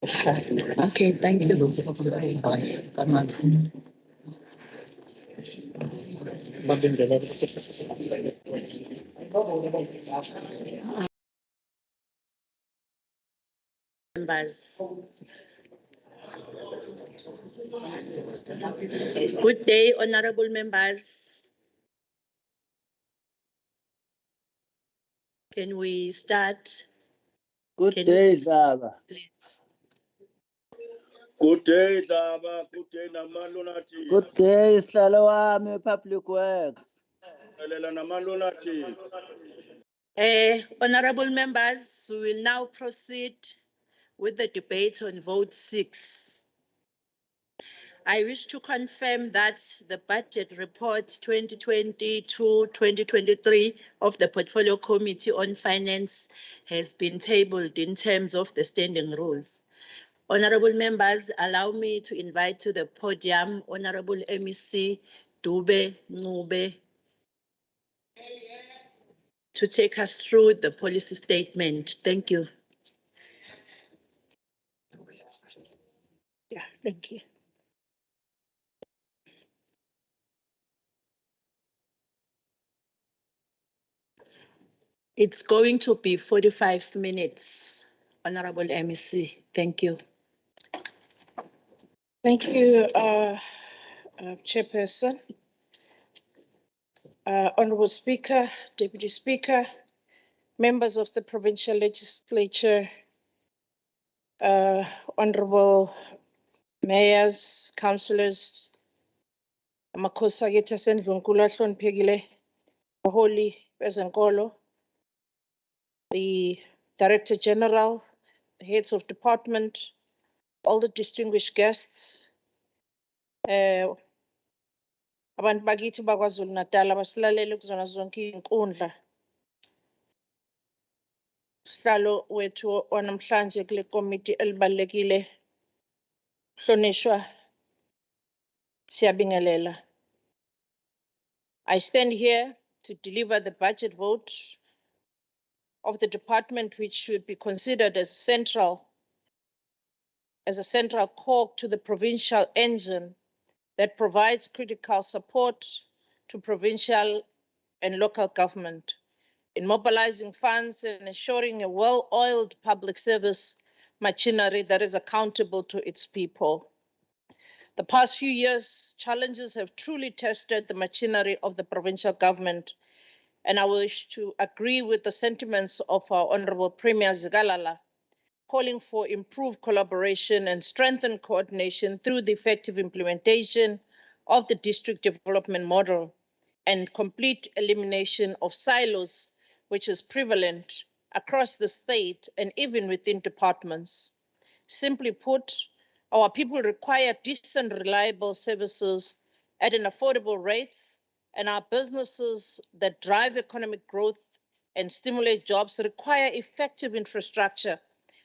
Okay, thank you. Members. Good day, honorable members. Can we start? Good day, Zaba. Please. Good day, Daba. Good day, Namalunati. Good day, Slalawami Public Works. Namalunati. Honorable members, we will now proceed with the debate on vote 6. I wish to confirm that the budget report 2020-2023 of the Portfolio Committee on Finance has been tabled in terms of the standing rules. Honorable members, allow me to invite to the podium Honorable MEC Dube Ngube to take us through the policy statement. Thank you. Yeah, thank you. It's going to be 45 minutes, Honorable MEC. Thank you. Thank you, Chairperson. Honorable Speaker, Deputy Speaker, members of the Provincial Legislature, Honorable Mayors, Councillors, amakhosi akithi asendlunkulu ahloniphekile, abaholi bezenkolo, the Director General, the heads of department, all the distinguished guests, abantu bakithi bakwaZulu-Natal abasilalele kuzona zonke izinkundla. Sihlalo wethu wanamhlanje kule committee elibalekile, hlonishwa, siyabingelela. I stand here to deliver the budget vote of the department, which should be considered as a central core to the provincial engine that provides critical support to provincial and local government in mobilizing funds and ensuring a well-oiled public service machinery that is accountable to its people. The past few years, challenges have truly tested the machinery of the provincial government, and I wish to agree with the sentiments of our Honorable Premier Zikalala, calling for improved collaboration and strengthened coordination through the effective implementation of the district development model and complete elimination of silos, which is prevalent across the state and even within departments. Simply put, our people require decent, reliable services at an affordable rates, and our businesses that drive economic growth and stimulate jobs require effective infrastructure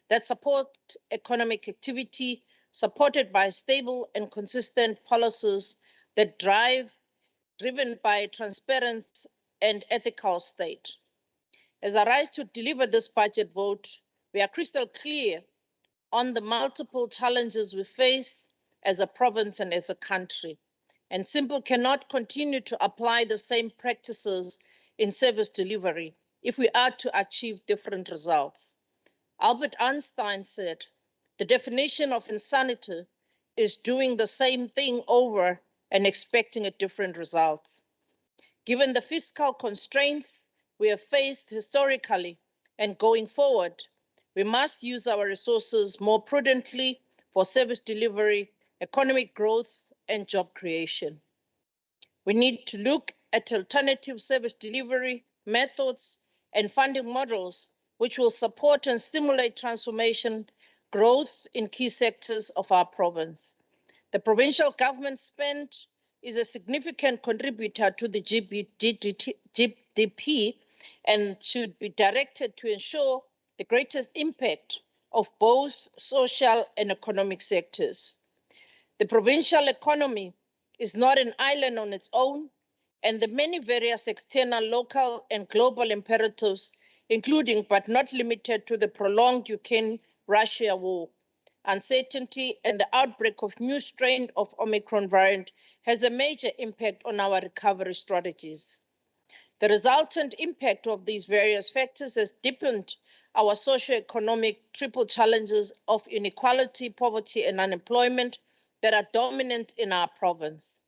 that support economic activity, supported by stable and consistent policies that driven by transparency and ethical state. As I rise to deliver this budget vote, we are crystal clear on the multiple challenges we face as a province and as a country, and simply cannot continue to apply the same practices in service delivery if we are to achieve different results. Albert Einstein said, the definition of insanity is doing the same thing over and expecting a different results. Given the fiscal constraints we have faced historically and going forward, we must use our resources more prudently for service delivery, economic growth, and job creation. We need to look at alternative service delivery methods and funding models which will support and stimulate transformation growth in key sectors of our province. The provincial government spend is a significant contributor to the GDP and should be directed to ensure the greatest impact of both social and economic sectors. The provincial economy is not an island on its own, and the many various external, local, and global imperatives, including but not limited to the prolonged Ukraine-Russia war, uncertainty, and the outbreak of new strain of Omicron variant has a major impact on our recovery strategies. The resultant impact of these various factors has deepened our socioeconomic triple challenges of inequality, poverty, and unemployment that are dominant in our province.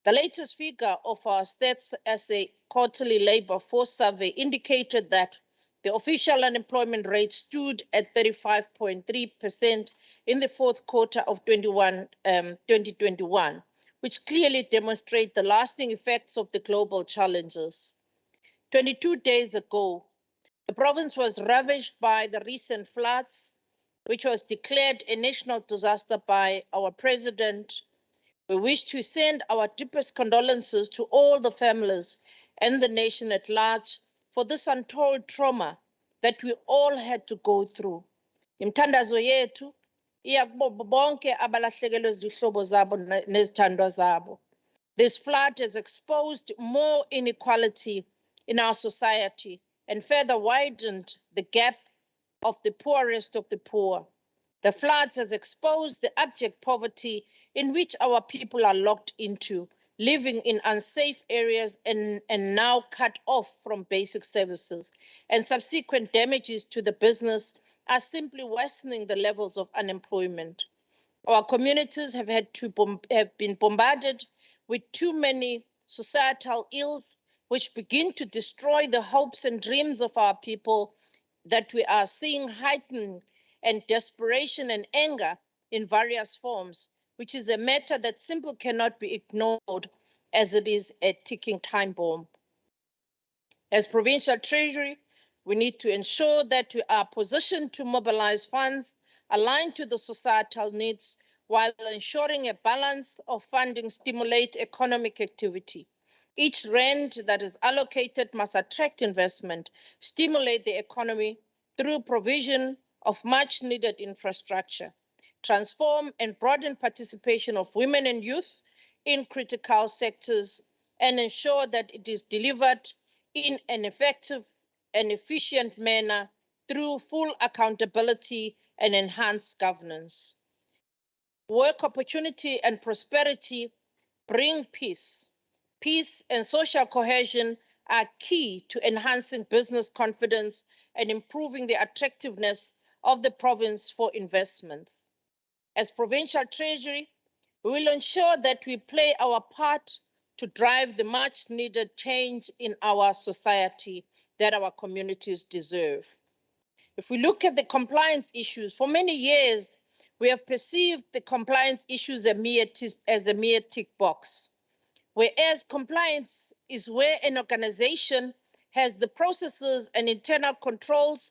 The latest figure of our Stats SA quarterly labor force survey indicated that the official unemployment rate stood at 35.3% in the fourth quarter of 2021, which clearly demonstrate the lasting effects of the global challenges. 22 days ago, the province was ravaged by the recent floods, which was declared a national disaster by our president. We wish to send our deepest condolences to all the families and the nation at large for this untold trauma that we all had to go through. Imthandazo yethu iya kubo bonke abalahlekelwe izihlobo zabo nezithandwa zabo. This flood has exposed more inequality in our society and further widened the gap of the poorest of the poor. The floods has exposed the abject poverty in which our people are locked into, living in unsafe areas and now cut off from basic services, and subsequent damages to the business are simply worsening the levels of unemployment. Our communities have been bombarded with too many societal ills which begin to destroy the hopes and dreams of our people, that we are seeing heightened and desperation and anger in various forms, which is a matter that simply cannot be ignored as it is a ticking time bomb. As Provincial Treasury, we need to ensure that we are positioned to mobilize funds aligned to the societal needs while ensuring a balance of funding stimulate economic activity. Each rand that is allocated must attract investment, stimulate the economy through provision of much needed infrastructure, transform and broaden participation of women and youth in critical sectors, and ensure that it is delivered in an effective and efficient manner through full accountability and enhanced governance. Work opportunity and prosperity bring peace. Peace and social cohesion are key to enhancing business confidence and improving the attractiveness of the province for investments. As Provincial Treasury, we will ensure that we play our part to drive the much needed change in our society that our communities deserve. If we look at the compliance issues, for many years, we have perceived the compliance issues as a mere tick box, whereas compliance is where an organization has the processes and internal controls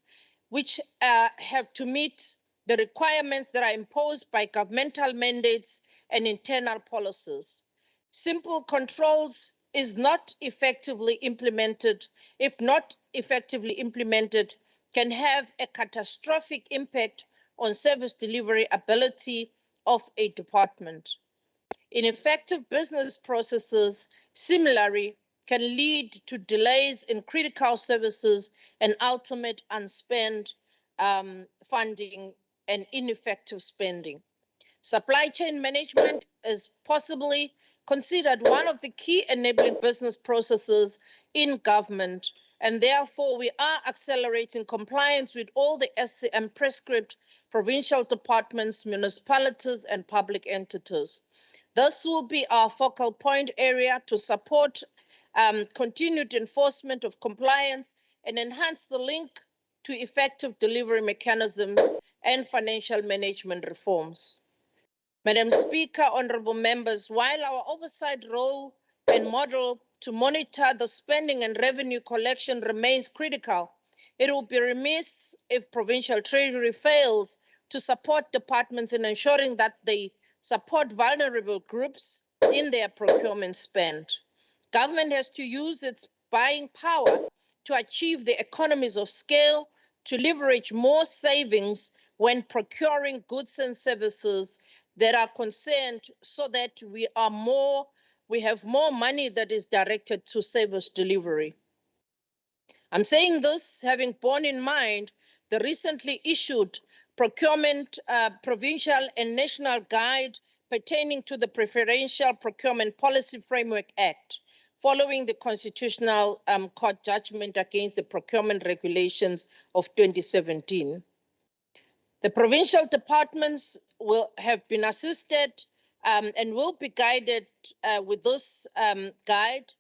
which have to meet the requirements that are imposed by governmental mandates and internal policies. Simple controls is not effectively implemented. If not effectively implemented, can have a catastrophic impact on service delivery ability of a department. Ineffective business processes, similarly, can lead to delays in critical services and ultimate unspent funding and ineffective spending. Supply chain management is possibly considered one of the key enabling business processes in government, and therefore we are accelerating compliance with all the SCM prescribed provincial departments, municipalities, and public entities. This will be our focal point area to support continued enforcement of compliance and enhance the link to effective delivery mechanisms and financial management reforms. Madam Speaker, honorable members, while our oversight role and model to monitor the spending and revenue collection remains critical, it will be remiss if Provincial Treasury fails to support departments in ensuring that they support vulnerable groups in their procurement spend. Government has to use its buying power to achieve the economies of scale, to leverage more savings when procuring goods and services that are concerned, so that we have more money that is directed to service delivery. I'm saying this having borne in mind the recently issued procurement, provincial and national guide pertaining to the Preferential Procurement Policy Framework Act, following the Constitutional Court judgment against the procurement regulations of 2017. The provincial departments will have been assisted and will be guided with this guide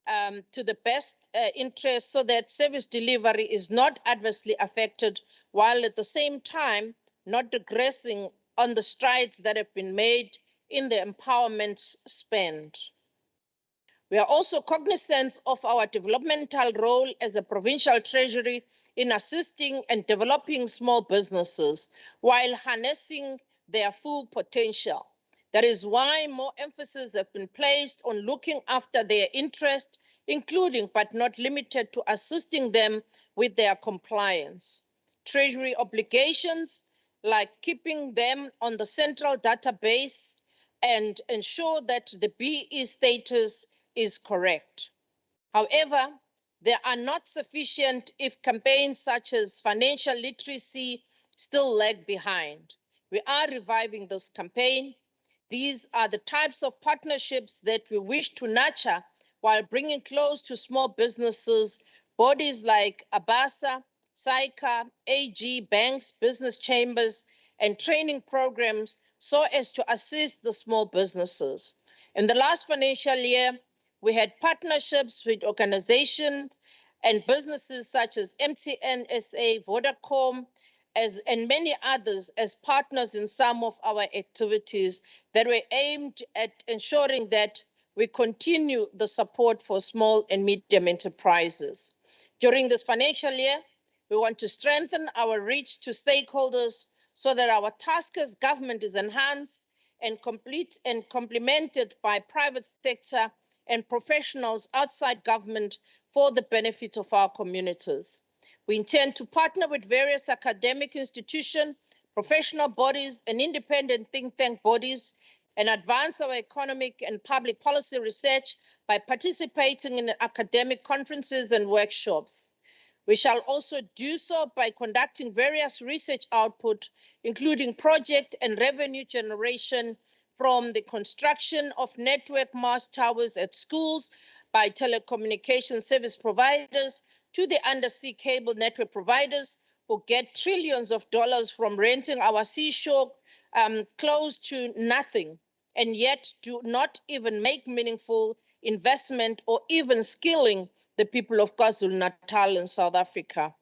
to the best interest so that service delivery is not adversely affected, while at the same time not digressing on the strides that have been made in the empowerment spend. We are also cognizant of our developmental role as a provincial treasury in assisting and developing small businesses while harnessing their full potential. That is why more emphasis has been placed on looking after their interest, including but not limited to assisting them with their compliance. Treasury obligations like keeping them on the central database and ensure that the BE status is correct. However, they are not sufficient if campaigns such as financial literacy still lag behind. We are reviving this campaign. These are the types of partnerships that we wish to nurture while bringing close to small businesses, bodies like ABASA, SAICA, AG, banks, business chambers, and training programs so as to assist the small businesses. In the last financial year, we had partnerships with organizations and businesses such as MTN SA, Vodacom, and many others as partners in some of our activities that were aimed at ensuring that we continue the support for small and medium enterprises. During this financial year, we want to strengthen our reach to stakeholders so that our task as government is enhanced and complete and complemented by private sector and professionals outside government for the benefit of our communities. We intend to partner with various academic institutions, professional bodies, and independent think tank bodies and advance our economic and public policy research by participating in academic conferences and workshops. We shall also do so by conducting various research output, including project and revenue generation from the construction of network mast towers at schools by telecommunication service providers to the undersea cable network providers who get trillions of dollars from renting our seashore close to nothing and yet do not even make meaningful investment or even skilling the people of KwaZulu-Natal in South Africa.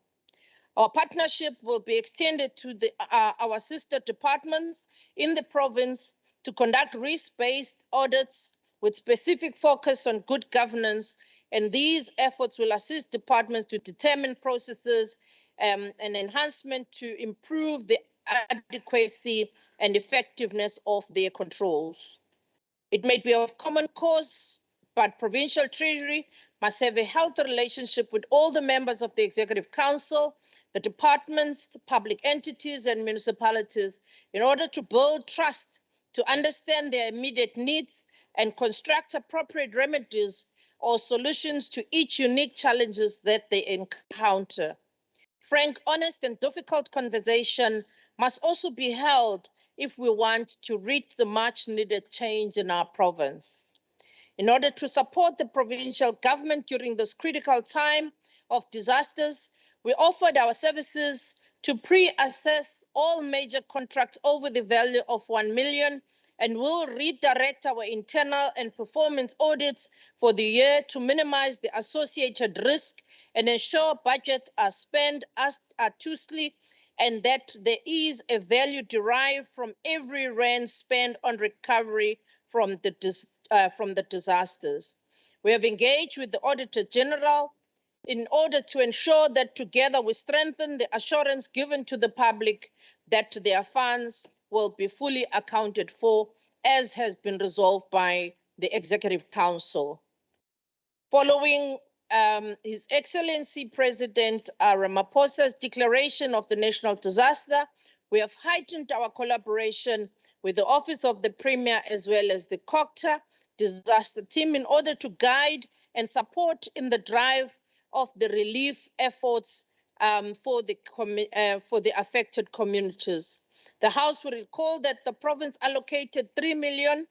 Our partnership will be extended to our sister departments in the province to conduct risk-based audits with specific focus on good governance, and these efforts will assist departments to determine processes and enhancement to improve the adequacy and effectiveness of their controls. It may be of common cause, but Provincial Treasury must have a healthy relationship with all the members of the Executive Council, the departments, public entities, and municipalities in order to build trust, to understand their immediate needs, and construct appropriate remedies or solutions to each unique challenges that they encounter. Frank, honest, and difficult conversation must also be held if we want to reach the much-needed change in our province. In order to support the provincial government during this critical time of disasters, we offered our services to pre-assess all major contracts over the value of 1 million and will redirect our internal and performance audits for the year to minimize the associated risk and ensure budgets are spent astutely and that there is a value derived from every rand spent on recovery from the disasters. We have engaged with the Auditor General in order to ensure that together we strengthen the assurance given to the public that their funds will be fully accounted for, as has been resolved by the Executive Council. Following His Excellency President Ramaphosa's declaration of the national disaster, we have heightened our collaboration with the Office of the Premier as well as the COCTA disaster team in order to guide and support in the drive of the relief efforts for the affected communities. The House will recall that the province allocated 3 million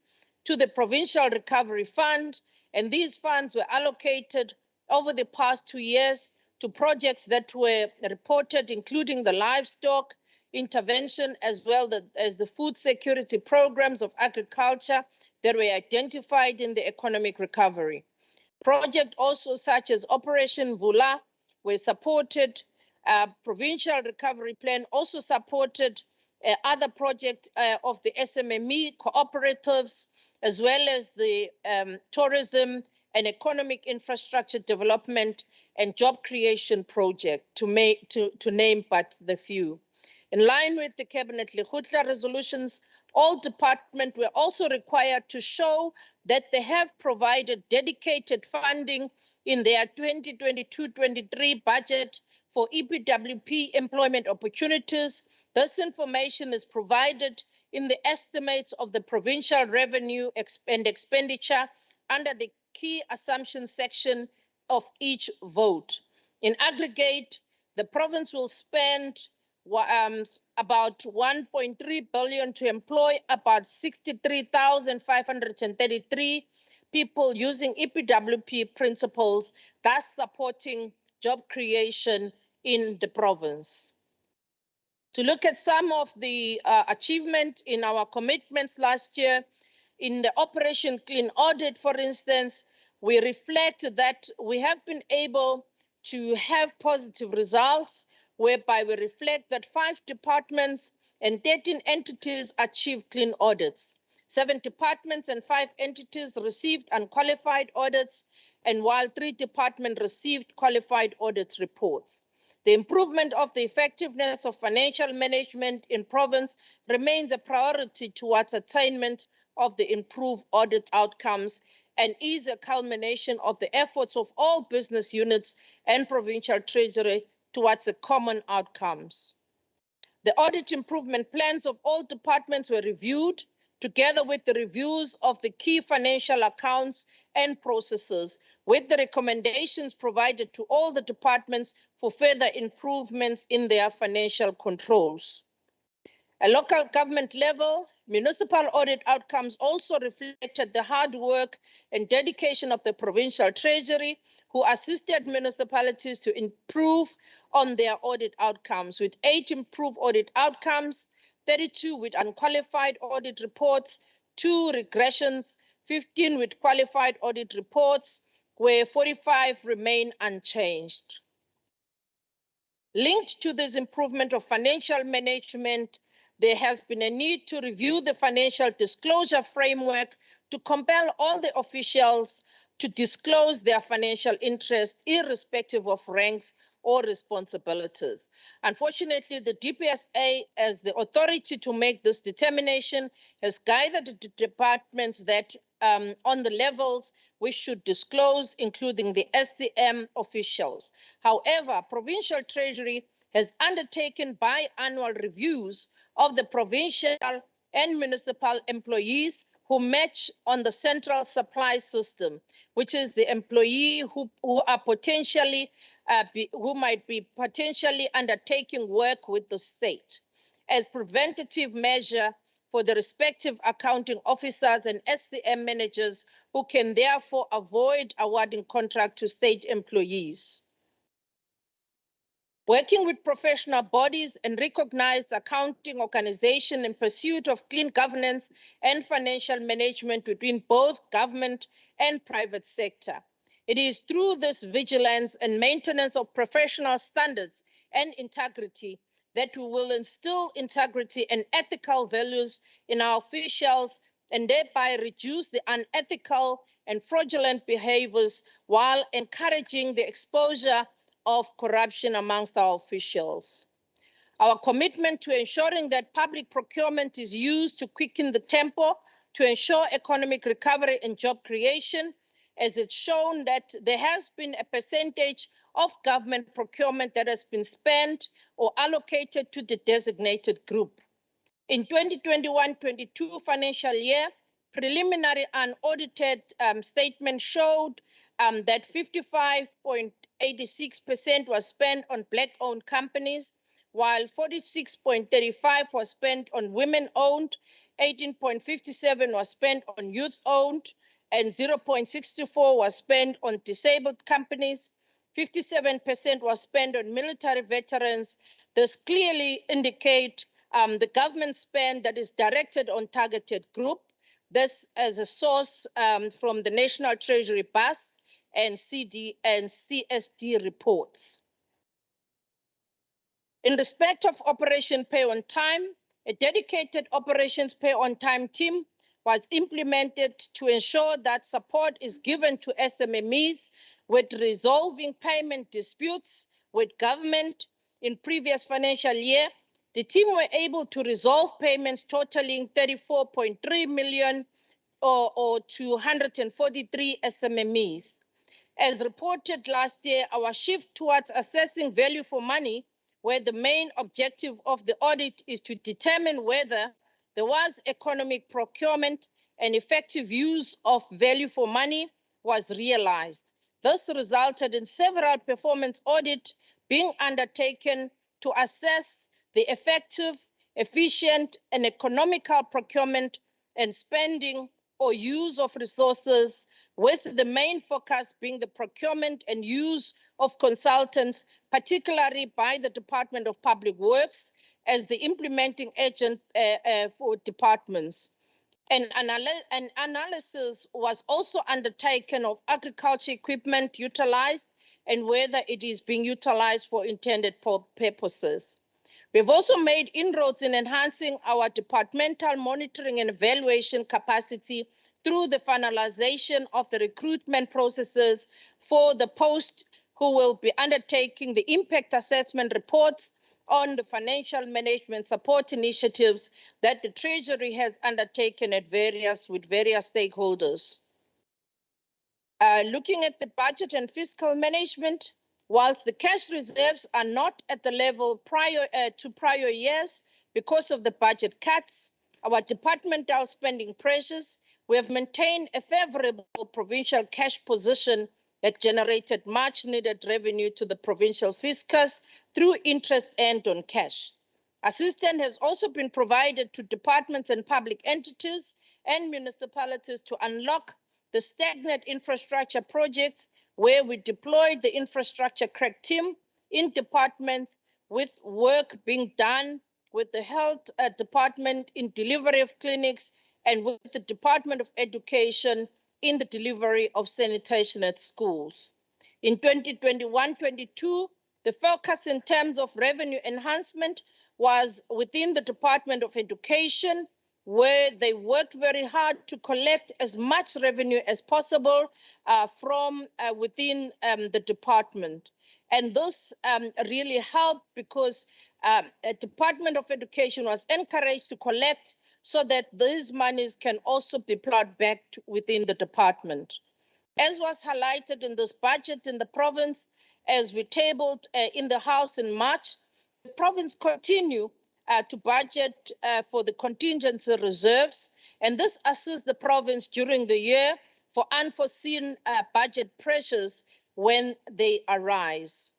to the Provincial Recovery Fund, and these funds were allocated over the past 2 years to projects that were reported, including the livestock intervention, as well as the food security programs of agriculture that were identified in the economic recovery. Projects also such as Operation Vula were supported. Provincial Recovery Plan also supported other projects of the SMME cooperatives, as well as the tourism and economic infrastructure development and job creation project, to name but the few. In line with the Cabinet Lekgotla resolutions, all departments were also required to show that they have provided dedicated funding in their 2022-23 budget for EPWP employment opportunities. This information is provided in the estimates of the provincial revenue and expenditure under the key assumptions section of each vote. In aggregate, the province will spend about 1.3 billion to employ about 63,533 people using EPWP principles, thus supporting job creation in the province. To look at some of the achievement in our commitments last year, in the Operation Clean Audit, for instance, we reflect that we have been able to have positive results, whereby we reflect that 5 departments and 13 entities achieved clean audits. 7 departments and 5 entities received unqualified audits, and while 3 departments received qualified audit reports. The improvement of the effectiveness of financial management in province remains a priority towards attainment of the improved audit outcomes, and is a culmination of the efforts of all business units and provincial treasury towards the common outcomes. The audit improvement plans of all departments were reviewed, together with the reviews of the key financial accounts and processes, with the recommendations provided to all the departments for further improvements in their financial controls. At local government level, municipal audit outcomes also reflected the hard work and dedication of the provincial treasury, who assisted municipalities to improve on their audit outcomes, with 8 improved audit outcomes, 32 with unqualified audit reports, 2 regressions, 15 with qualified audit reports, where 45 remain unchanged. Linked to this improvement of financial management, there has been a need to review the financial disclosure framework to compel all the officials to disclose their financial interests, irrespective of ranks or responsibilities. Unfortunately, the DPSA, as the authority to make this determination, has guided the departments that on the levels we should disclose, including the SCM officials. However, Provincial Treasury has undertaken biannual reviews of the provincial and municipal employees who match on the central supply system, which is the employee who are potentially who might be potentially undertaking work with the state, as preventative measure for the respective accounting officers and SCM managers, who can therefore avoid awarding contract to state employees. Working with professional bodies and recognized accounting organizations in pursuit of clean governance and financial management between both government and private sector. It is through this vigilance and maintenance of professional standards and integrity that we will instill integrity and ethical values in our officials, and thereby reduce the unethical and fraudulent behaviors, while encouraging the exposure of corruption amongst our officials. Our commitment to ensuring that public procurement is used to quicken the tempo to ensure economic recovery and job creation, as it's shown that there has been a percentage of government procurement that has been spent or allocated to the designated group. In 2021-22 financial year, preliminary unaudited statement showed that 55.86% was spent on Black-owned companies, while 46.35% was spent on women-owned, 18.57% was spent on youth-owned, and 0.64% was spent on disabled companies. 57% was spent on military veterans. This clearly indicate the government spend that is directed on targeted group. This as a source from the National Treasury Bus and CD and CSD reports. In respect of Operation Pay on Time, a dedicated Operations Pay on Time team was implemented to ensure that support is given to SMMEs with resolving payment disputes with government. In previous financial year, the team were able to resolve payments totaling 34.3 million or 243 SMMEs. As reported last year, our shift towards assessing value for money, where the main objective of the audit is to determine whether there was economic procurement and effective use of value for money, was realized. This resulted in several performance audits being undertaken to assess the effective, efficient, and economical procurement and spending or use of resources, with the main focus being the procurement and use of consultants, particularly by the Department of Public Works as the implementing agent for departments. An analysis was also undertaken of agriculture equipment utilized and whether it is being utilized for intended purposes. We've also made inroads in enhancing our departmental monitoring and evaluation capacity through the finalization of the recruitment processes for the post who will be undertaking the impact assessment reports on the financial management support initiatives that the Treasury has undertaken with various stakeholders. Looking at the budget and fiscal management, whilst the cash reserves are not at the level prior to prior years because of the budget cuts, our departmental spending pressures, we have maintained a favorable provincial cash position that generated much needed revenue to the provincial fiscus through interest earned on cash. Assistance has also been provided to departments and public entities and municipalities to unlock the stagnant infrastructure projects, where we deployed the infrastructure crack team in departments, with work being done with the health department in delivery of clinics and with the Department of Education in the delivery of sanitation at schools. In 2021-22, the focus in terms of revenue enhancement was within the Department of Education, where they worked very hard to collect as much revenue as possible from within the department. And this really helped because the Department of Education was encouraged to collect so that these monies can also be plowed back within the department. As was highlighted in this budget in the province, as we tabled in the House in March, the province continue to budget for the contingency reserves, and this assists the province during the year for unforeseen budget pressures when they arise.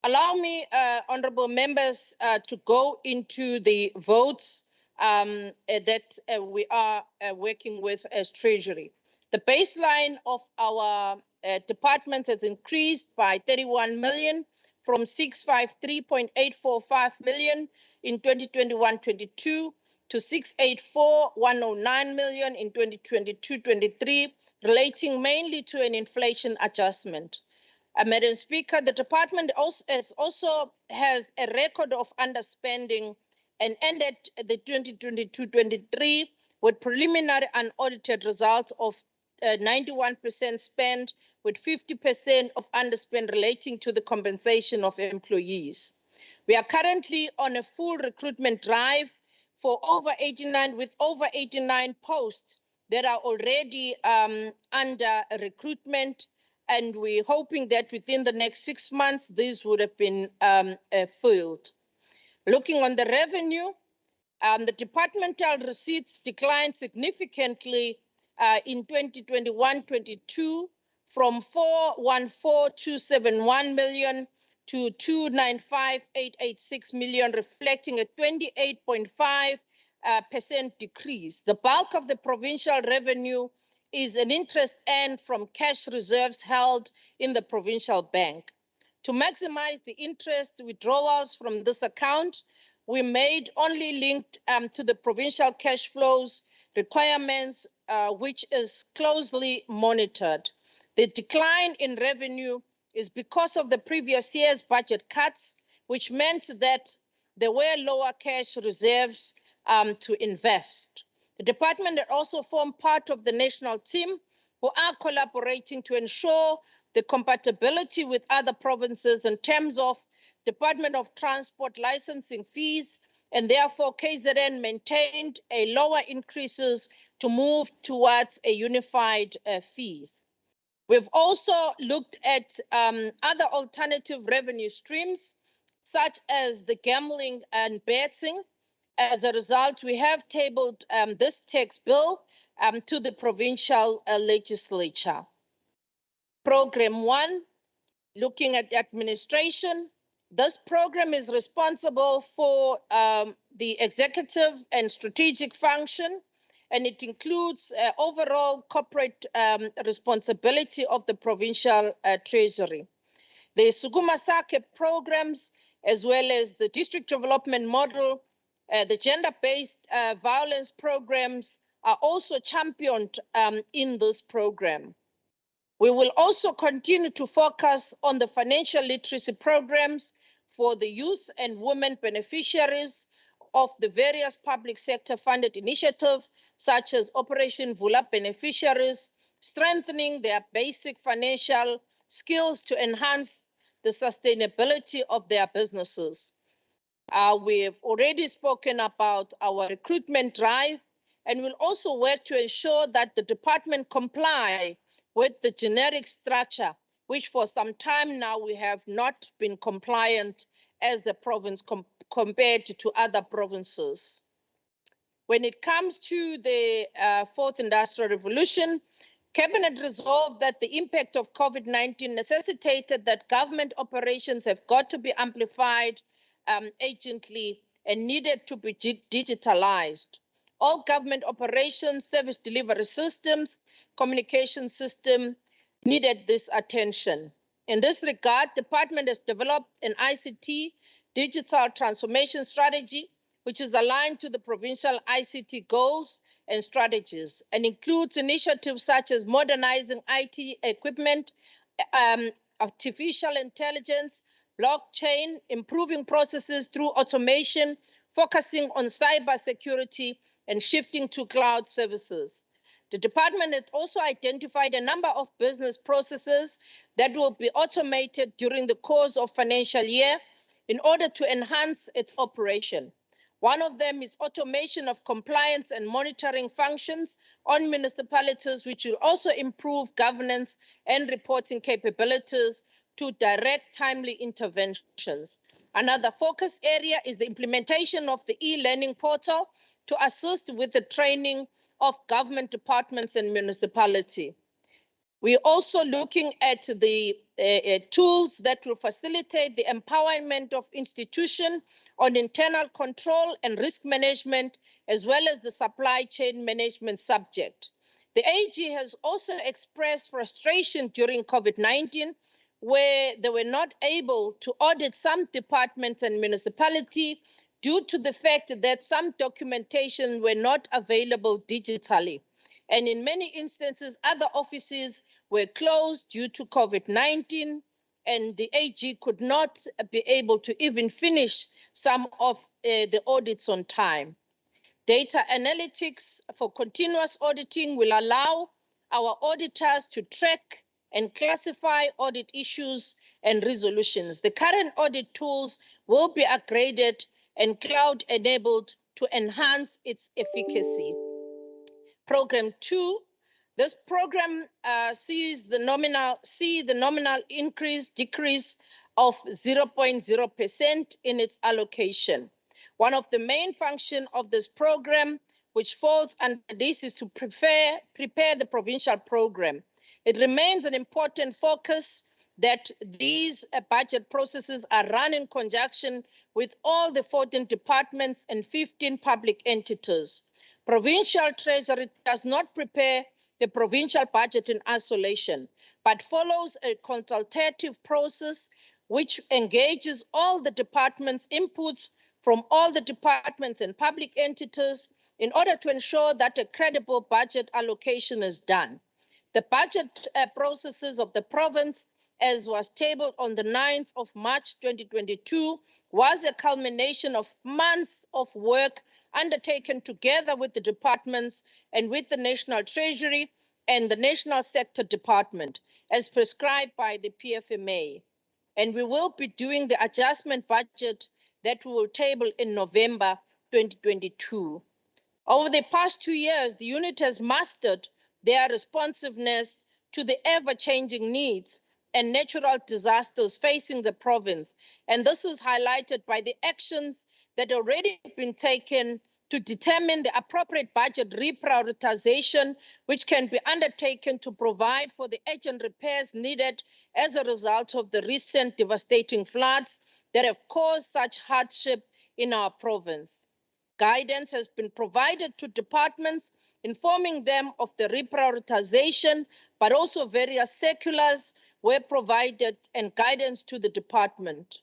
Allow me, honorable members, to go into the votes that we are working with as Treasury. The baseline of our department has increased by 31 million from 653.845 million in 2021-22 to 684.109 million in 2022-23, relating mainly to an inflation adjustment. Madam Speaker, the department also has a record of underspending and ended the 2022-23 with preliminary unaudited results of 91% spent, with 50% of underspend relating to the compensation of employees. We are currently on a full recruitment drive for over 89 posts that are already under recruitment, and we're hoping that within the next 6 months, these would have been filled. Looking on the revenue, the departmental receipts declined significantly in 2021-22 from 414,271 million to 295,886 million, reflecting a 28.5% decrease. The bulk of the provincial revenue is an interest earned from cash reserves held in the provincial bank. To maximize the interest withdrawals from this account, we made only linked to the provincial cash flows requirements, which is closely monitored. The decline in revenue is because of the previous year's budget cuts, which meant that there were lower cash reserves to invest. The department had also formed part of the national team who are collaborating to ensure the compatibility with other provinces in terms of Department of Transport licensing fees, and therefore KZN maintained a lower increases to move towards a unified fees. We've also looked at other alternative revenue streams, such as the gambling and betting. As a result, we have tabled this tax bill to the provincial legislature. Program 1, looking at administration. This program is responsible for the executive and strategic function, and it includes overall corporate responsibility of the provincial treasury. The Sukuma Sake programs, as well as the district development model, the gender-based violence programs are also championed in this program. We will also continue to focus on the financial literacy programs for the youth and women beneficiaries of the various public sector funded initiatives, such as Operation Vula beneficiaries, strengthening their basic financial skills to enhance the sustainability of their businesses. We have already spoken about our recruitment drive, and we'll also work to ensure that the department comply with the generic structure, which for some time now we have not been compliant as the province compared to other provinces. When it comes to the fourth industrial revolution, Cabinet resolved that the impact of COVID-19 necessitated that government operations have got to be amplified urgently and needed to be digitalized. All government operations, service delivery systems, communication system needed this attention. In this regard, the department has developed an ICT digital transformation strategy, which is aligned to the provincial ICT goals and strategies and includes initiatives such as modernizing IT equipment, artificial intelligence, blockchain, improving processes through automation, focusing on cyber security, and shifting to cloud services. The department has also identified a number of business processes that will be automated during the course of financial year in order to enhance its operation. One of them is automation of compliance and monitoring functions on municipalities, which will also improve governance and reporting capabilities to direct timely interventions. Another focus area is the implementation of the e-learning portal to assist with the training of government departments and municipality. We're also looking at the tools that will facilitate the empowerment of institutions on internal control and risk management, as well as the supply chain management subject. The AG has also expressed frustration during COVID-19, where they were not able to audit some departments and municipality due to the fact that some documentation were not available digitally. And in many instances, other offices were closed due to COVID-19, and the AG could not be able to even finish some of the audits on time. Data analytics for continuous auditing will allow our auditors to track and classify audit issues and resolutions. The current audit tools will be upgraded and cloud-enabled to enhance its efficacy. Program 2, this program sees the nominal decrease of 0.0% in its allocation. One of the main functions of this program, which falls under this, is to prepare the provincial program. It remains an important focus that these budget processes are run in conjunction with all the 14 departments and 15 public entities. Provincial Treasury does not prepare the provincial budget in isolation, but follows a consultative process which engages all the departments' inputs from all the departments and public entities in order to ensure that a credible budget allocation is done. The budget processes of the province, as was tabled on the 9th of March 2022, was a culmination of months of work undertaken together with the departments and with the National Treasury and the National Sector Department, as prescribed by the PFMA. And we will be doing the adjustment budget that we will table in November 2022. Over the past 2 years, the unit has mastered their responsiveness to the ever-changing needs and natural disasters facing the province. And this is highlighted by the actions that have already been taken to determine the appropriate budget reprioritization, which can be undertaken to provide for the urgent repairs needed as a result of the recent devastating floods that have caused such hardship in our province. Guidance has been provided to departments, informing them of the reprioritization, but also various circulars were provided and guidance to the department.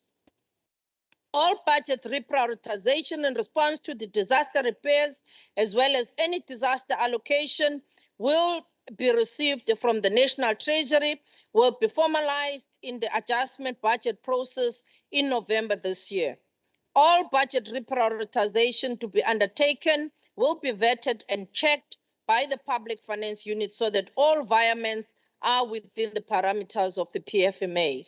All budget reprioritization in response to the disaster repairs, as well as any disaster allocation, will be received from the National Treasury, will be formalized in the adjustment budget process in November this year. All budget reprioritization to be undertaken will be vetted and checked by the Public Finance Unit so that all environments are within the parameters of the PFMA.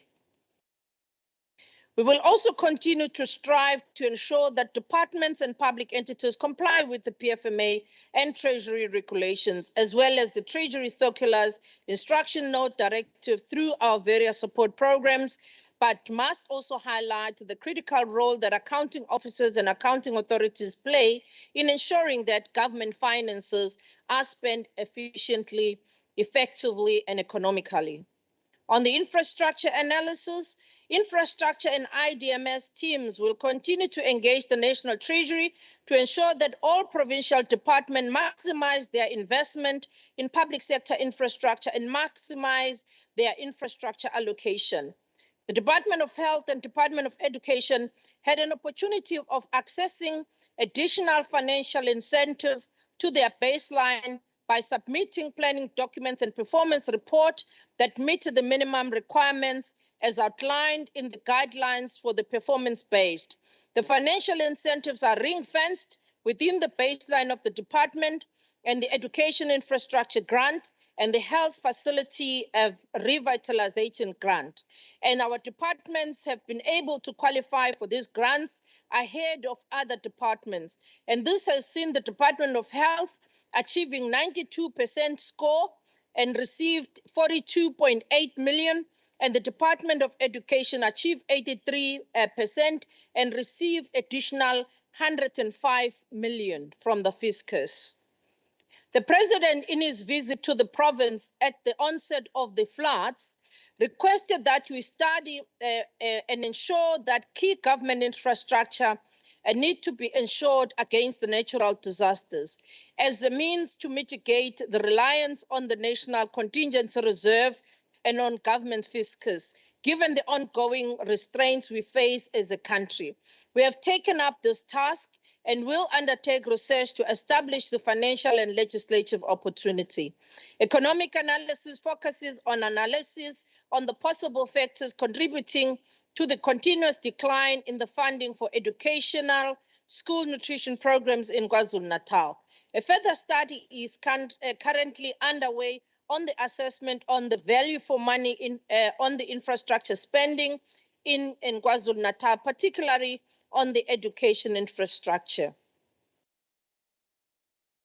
We will also continue to strive to ensure that departments and public entities comply with the PFMA and Treasury regulations, as well as the Treasury circulars, instruction note directive through our various support programs, but must also highlight the critical role that accounting officers and accounting authorities play in ensuring that government finances are spent efficiently, effectively, and economically. On the infrastructure analysis, infrastructure and IDMS teams will continue to engage the National Treasury to ensure that all provincial departments maximize their investment in public sector infrastructure and maximize their infrastructure allocation. The Department of Health and Department of Education had an opportunity of accessing additional financial incentive to their baseline by submitting planning documents and performance report that meet the minimum requirements as outlined in the guidelines for the performance-based. The financial incentives are ring-fenced within the baseline of the department and the education infrastructure grant and the health facility revitalization grant. And our departments have been able to qualify for these grants ahead of other departments. And this has seen the Department of Health achieving 92% score and received 42.8 million, and the Department of Education achieved 83% and received additional 105 million from the fiscus. The President, in his visit to the province at the onset of the floods, requested that we study and ensure that key government infrastructure need to be ensured against the natural disasters as a means to mitigate the reliance on the National Contingency Reserve and on government fiscus, given the ongoing restraints we face as a country. We have taken up this task and will undertake research to establish the financial and legislative opportunity. Economic analysis focuses on analysis on the possible factors contributing to the continuous decline in the funding for educational school nutrition programs in KwaZulu-Natal. A further study is currently underway on the assessment on the value for money on the infrastructure spending in KwaZulu-Natal, particularly on the education infrastructure.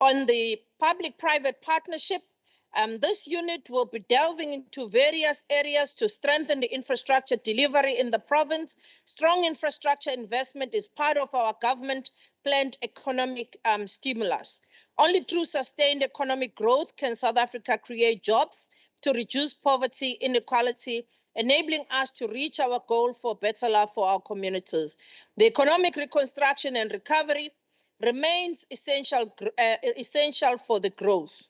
On the public-private partnership, this unit will be delving into various areas to strengthen the infrastructure delivery in the province. Strong infrastructure investment is part of our government-planned economic stimulus. Only through sustained economic growth can South Africa create jobs to reduce poverty, inequality, enabling us to reach our goal for better life for our communities. The economic reconstruction and recovery remains essential for the growth.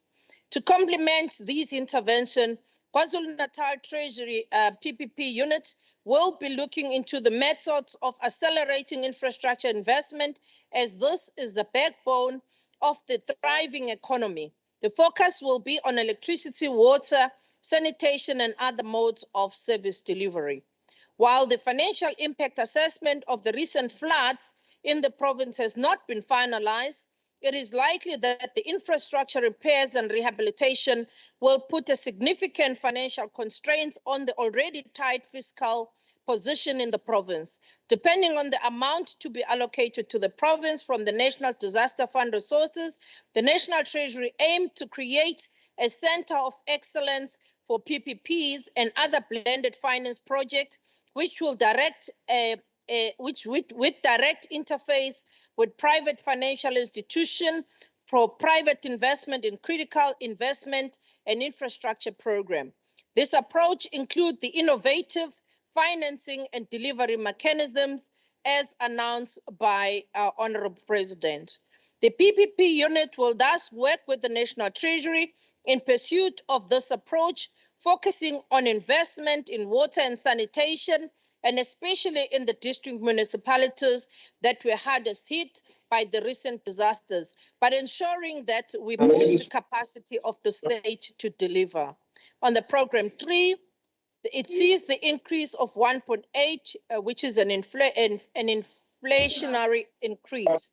To complement these interventions, KwaZulu-Natal Treasury PPP unit will be looking into the methods of accelerating infrastructure investment, as this is the backbone of the thriving economy. The focus will be on electricity, water, sanitation, and other modes of service delivery. While the financial impact assessment of the recent floods in the province has not been finalized, it is likely that the infrastructure repairs and rehabilitation will put a significant financial constraint on the already tight fiscal position in the province. Depending on the amount to be allocated to the province from the National Disaster Fund resources, the National Treasury aimed to create a center of excellence for PPPs and other blended finance projects, which will direct with direct interface with private financial institutions for private investment in critical investment and infrastructure program. This approach includes the innovative financing and delivery mechanisms as announced by our Honorable President. The PPP unit will thus work with the National Treasury in pursuit of this approach, focusing on investment in water and sanitation, and especially in the district municipalities that were hardest hit by the recent disasters, but ensuring that we boost the capacity of the state to deliver. On the program 3, it sees the increase of 1.8, which is an inflationary increase.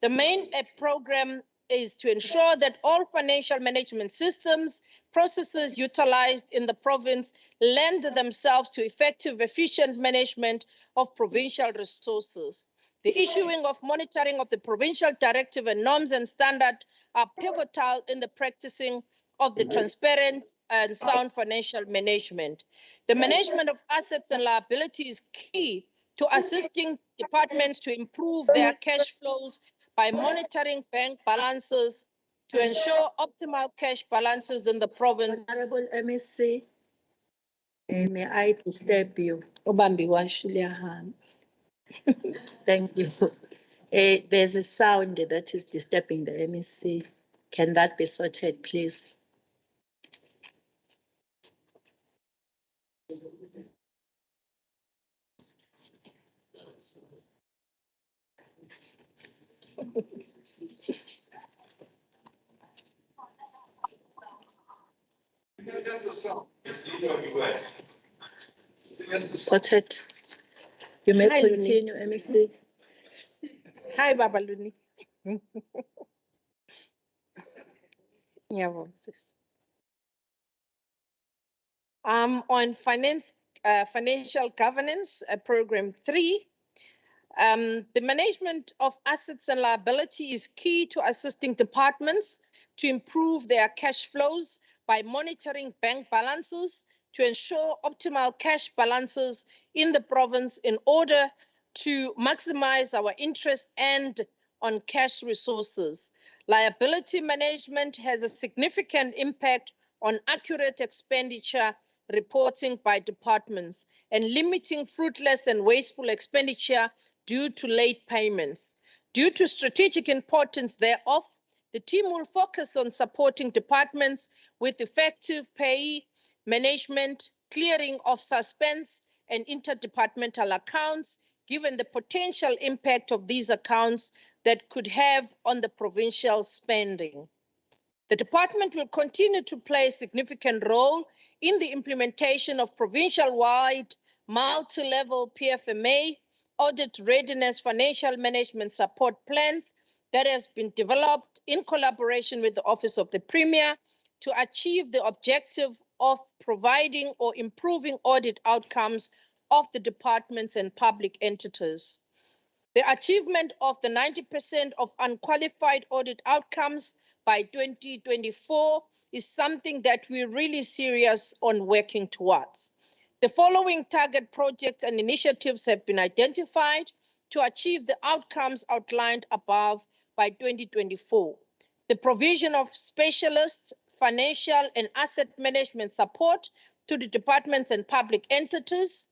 The main program is to ensure that all financial management systems, processes utilized in the province lend themselves to effective, efficient management of provincial resources. The issuing of monitoring of the provincial directive and norms and standards are pivotal in the practicing of the transparent and sound financial management. The management of assets and liabilities is key to assisting departments to improve their cash flows by monitoring bank balances to ensure optimal cash balances in the province. Honorable MEC, may I disturb you? Ubambi washiliyahamba. Thank you. There's a sound that is disturbing the MEC. Can that be sorted, please? Sorted. You may Hi, Luni. continue, MEC. Hi, Baba Luni. Ngiyabonga, sis. On financial governance, program 3, the management of assets and liability is key to assisting departments to improve their cash flows by monitoring bank balances to ensure optimal cash balances in the province in order to maximize our interest and on cash resources. Liability management has a significant impact on accurate expenditure reporting by departments and limiting fruitless and wasteful expenditure due to late payments. Due to strategic importance thereof, the team will focus on supporting departments with effective pay management, clearing of suspense and interdepartmental accounts, given the potential impact of these accounts that could have on the provincial spending. The department will continue to play a significant role in the implementation of provincial-wide multi-level PFMA audit readiness financial management support plans that has been developed in collaboration with the Office of the Premier to achieve the objective of providing or improving audit outcomes of the departments and public entities. The achievement of the 90% of unqualified audit outcomes by 2024 is something that we're really serious on working towards. The following target projects and initiatives have been identified to achieve the outcomes outlined above by 2024. The provision of specialists, financial and asset management support to the departments and public entities,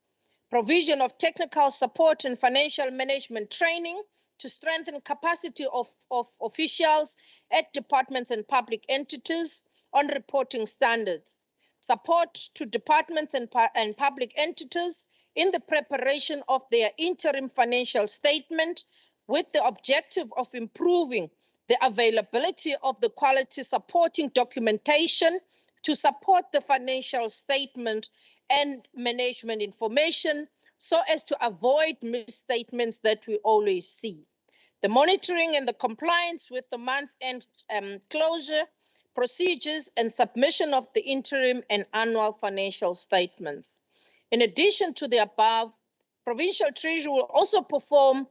provision of technical support and financial management training to strengthen capacity of officials at departments and public entities on reporting standards, support to departments and public entities in the preparation of their interim financial statement with the objective of improving the availability of the quality supporting documentation to support the financial statement and management information so as to avoid misstatements that we always see. The monitoring and the compliance with the month-end closure procedures and submission of the interim and annual financial statements. In addition to the above, Provincial Treasury will also perform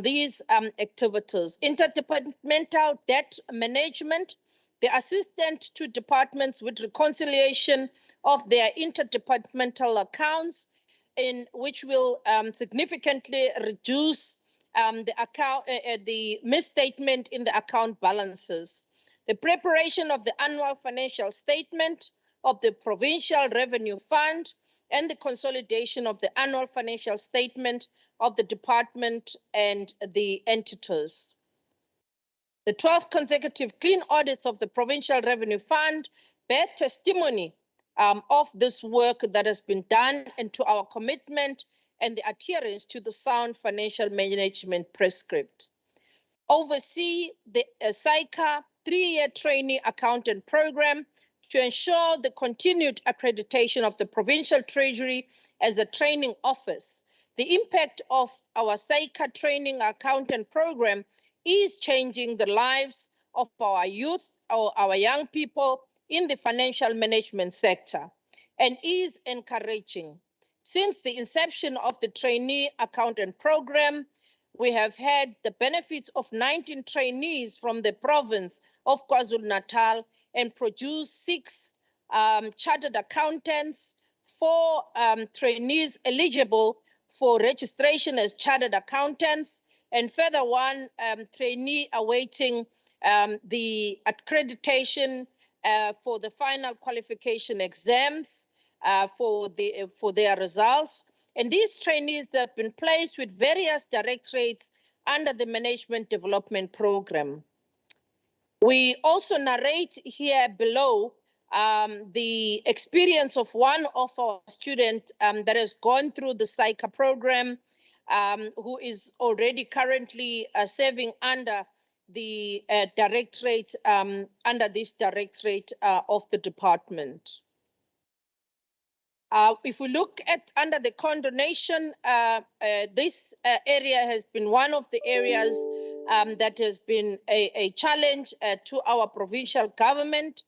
these activities: interdepartmental debt management, the assistance to departments with reconciliation of their interdepartmental accounts, in which will significantly reduce the misstatement in the account balances, the preparation of the annual financial statement of the Provincial Revenue Fund, and the consolidation of the annual financial statement of the department and the entities. The 12 consecutive clean audits of the Provincial Revenue Fund bear testimony of this work that has been done and to our commitment and the adherence to the sound financial management prescript. Oversee the SAICA 3-year trainee accountant program to ensure the continued accreditation of the Provincial Treasury as a training office. The impact of our SAICA training accountant program is changing the lives of our youth or our young people in the financial management sector and is encouraging. Since the inception of the trainee accountant program, we have had the benefits of 19 trainees from the province of KwaZulu-Natal and produced 6 chartered accountants, 4 trainees eligible for registration as chartered accountants, and further 1 trainee awaiting the accreditation for the final qualification exams for their results. And these trainees that have been placed with various directorates under the Management Development Program. We also narrate here below the experience of one of our students that has gone through the SAICA program, who is already currently serving under the directorate, under this directorate of the department. If we look at under the condonation, this area has been one of the areas that has been a challenge to our provincial government.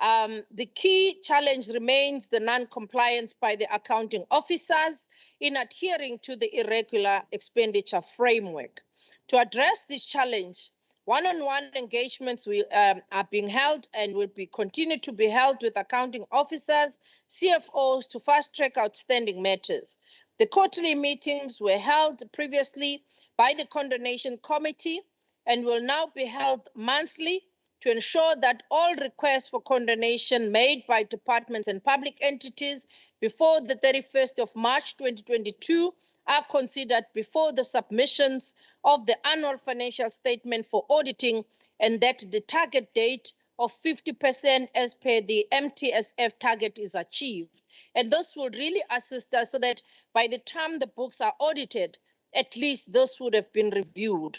The key challenge remains the non-compliance by the accounting officers in adhering to the irregular expenditure framework. To address this challenge, one-on-one engagements are being held and will continue to be held with accounting officers, CFOs, to fast-track outstanding matters. The quarterly meetings were held previously by the Condonation Committee and will now be held monthly to ensure that all requests for condonation made by departments and public entities before the 31st of March 2022 are considered before the submissions of the annual financial statement for auditing, and that the target date of 50% as per the MTSF target is achieved. And this will really assist us so that by the time the books are audited, at least this would have been reviewed.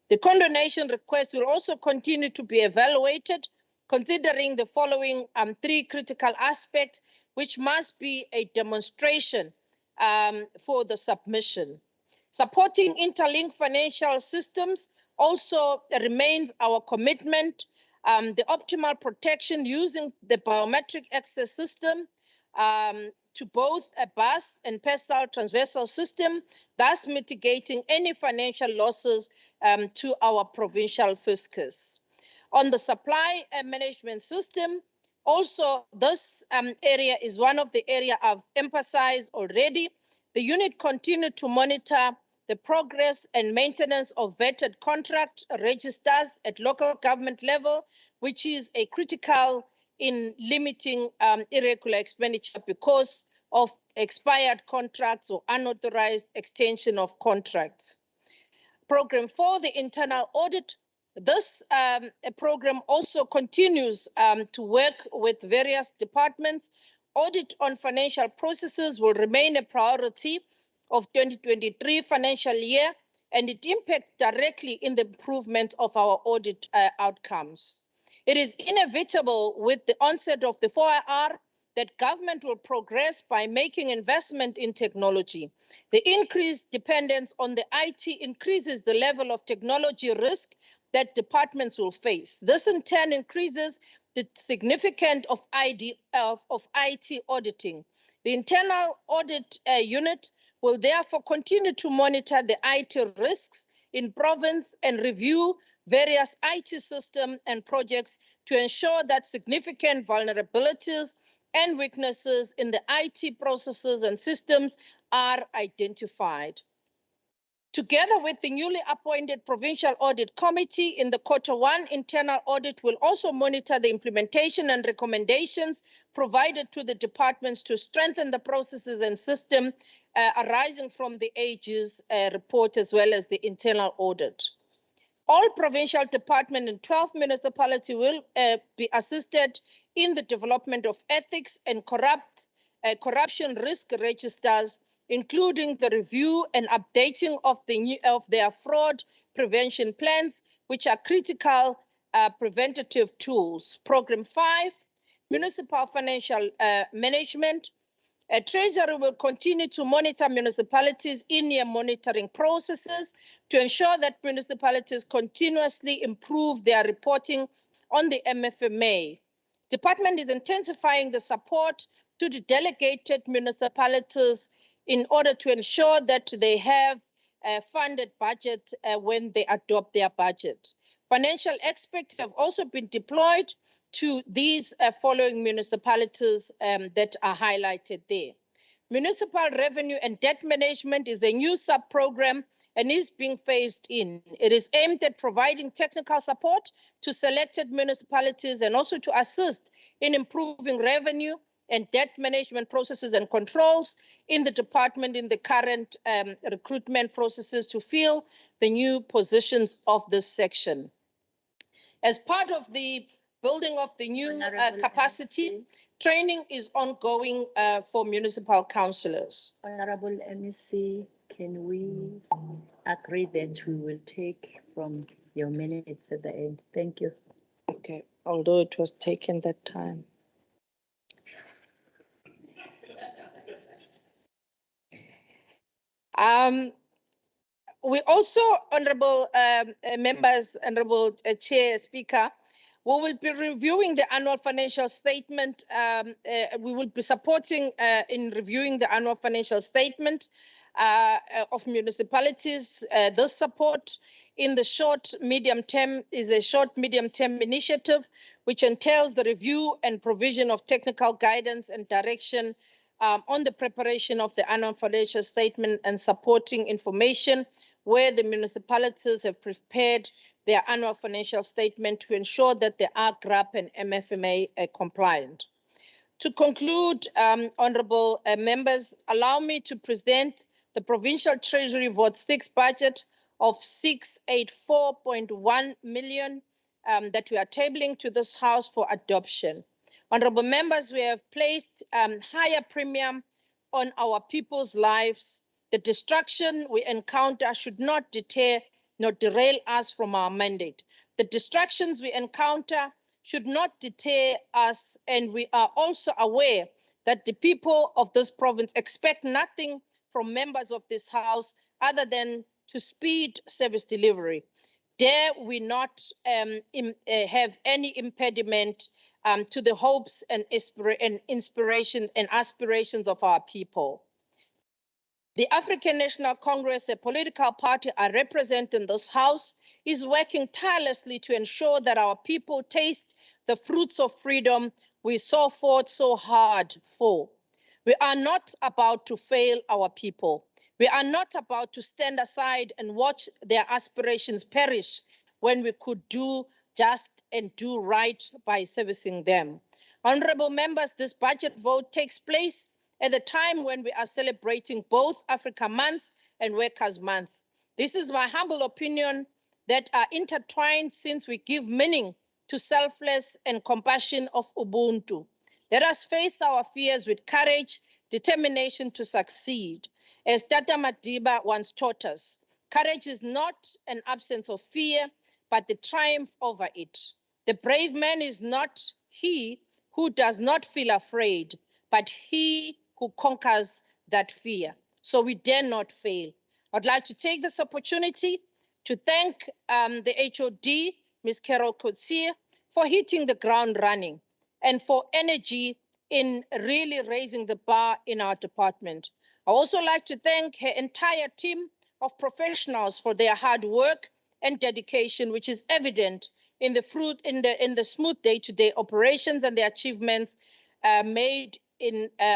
The condonation request will also continue to be evaluated, considering the following 3 critical aspects, which must be a demonstration for the submission. Supporting interlinked financial systems also remains our commitment. The optimal protection using the biometric access system to both a bus and pestle transversal system, thus mitigating any financial losses to our provincial fiscus. On the supply management system, also this area is one of the areas I've emphasized already. The unit continued to monitor the progress and maintenance of vetted contract registers at local government level, which is a critical in limiting irregular expenditure because of expired contracts or unauthorized extension of contracts. Program 4, the internal audit. This program also continues to work with various departments. Audit on financial processes will remain a priority of 2023 financial year, and it impacts directly in the improvement of our audit outcomes. It is inevitable with the onset of the 4IR that government will progress by making investment in technology. The increased dependence on the IT increases the level of technology risk that departments will face. This in turn increases the significance of IT auditing. The internal audit unit will therefore continue to monitor the IT risks in province and review various IT systems and projects to ensure that significant vulnerabilities and weaknesses in the IT processes and systems are identified. Together with the newly appointed Provincial Audit Committee in the Q1 internal audit will also monitor the implementation and recommendations provided to the departments to strengthen the processes and system arising from the AG's report as well as the internal audit. All provincial departments in 12 municipalities will be assisted in the development of ethics and corruption risk registers, including the review and updating of their fraud prevention plans, which are critical preventative tools. Program 5, Municipal Financial Management. Treasury will continue to monitor municipalities' in-year monitoring processes to ensure that municipalities continuously improve their reporting on the MFMA. Department is intensifying the support to the delegated municipalities in order to ensure that they have a funded budget when they adopt their budget. Financial experts have also been deployed to these following municipalities that are highlighted there. Municipal Revenue and Debt Management is a new sub-program and is being phased in. It is aimed at providing technical support to selected municipalities and also to assist in improving revenue and debt management processes and controls in the department in the current recruitment processes to fill the new positions of this section. As part of the building of the new capacity, training is ongoing for municipal councillors. Honorable MEC, can we agree that we will take from your minutes at the end? Thank you. Okay, although it was taken that time. We also, honorable members, honorable Chair, Speaker, we will be reviewing the annual financial statement. We will be supporting in reviewing the annual financial statement of municipalities. This support in the short medium term is a short medium term initiative which entails the review and provision of technical guidance and direction on the preparation of the annual financial statement and supporting information where the municipalities have prepared their annual financial statement to ensure that they are GRAP and MFMA compliant. To conclude, honorable members, allow me to present the Provincial Treasury Vote 6 budget of 684.1 million that we are tabling to this House for adoption. Honorable members, we have placed higher premium on our people's lives. The destruction we encounter should not deter nor derail us from our mandate. The distractions we encounter should not deter us, and we are also aware that the people of this province expect nothing from members of this House other than to speed service delivery. Dare we not have any impediment to the hopes and inspirations and aspirations of our people. The African National Congress, a political party I represent in this House, is working tirelessly to ensure that our people taste the fruits of freedom we so fought so hard for. We are not about to fail our people. We are not about to stand aside and watch their aspirations perish when we could do just and do right by servicing them. Honorable members, this budget vote takes place at the time when we are celebrating both Africa Month and Workers' Month. This is my humble opinion that are intertwined since we give meaning to selfless and compassion of Ubuntu. Let us face our fears with courage, determination to succeed. As Tata Madiba once taught us, courage is not an absence of fear, but the triumph over it. The brave man is not he who does not feel afraid, but he who conquers that fear. So we dare not fail. I'd like to take this opportunity to thank the HOD, Ms. Carol Coetzee, for hitting the ground running and for energy in really raising the bar in our department. I also like to thank her entire team of professionals for their hard work and dedication, which is evident in the smooth day-to-day operations and the achievements made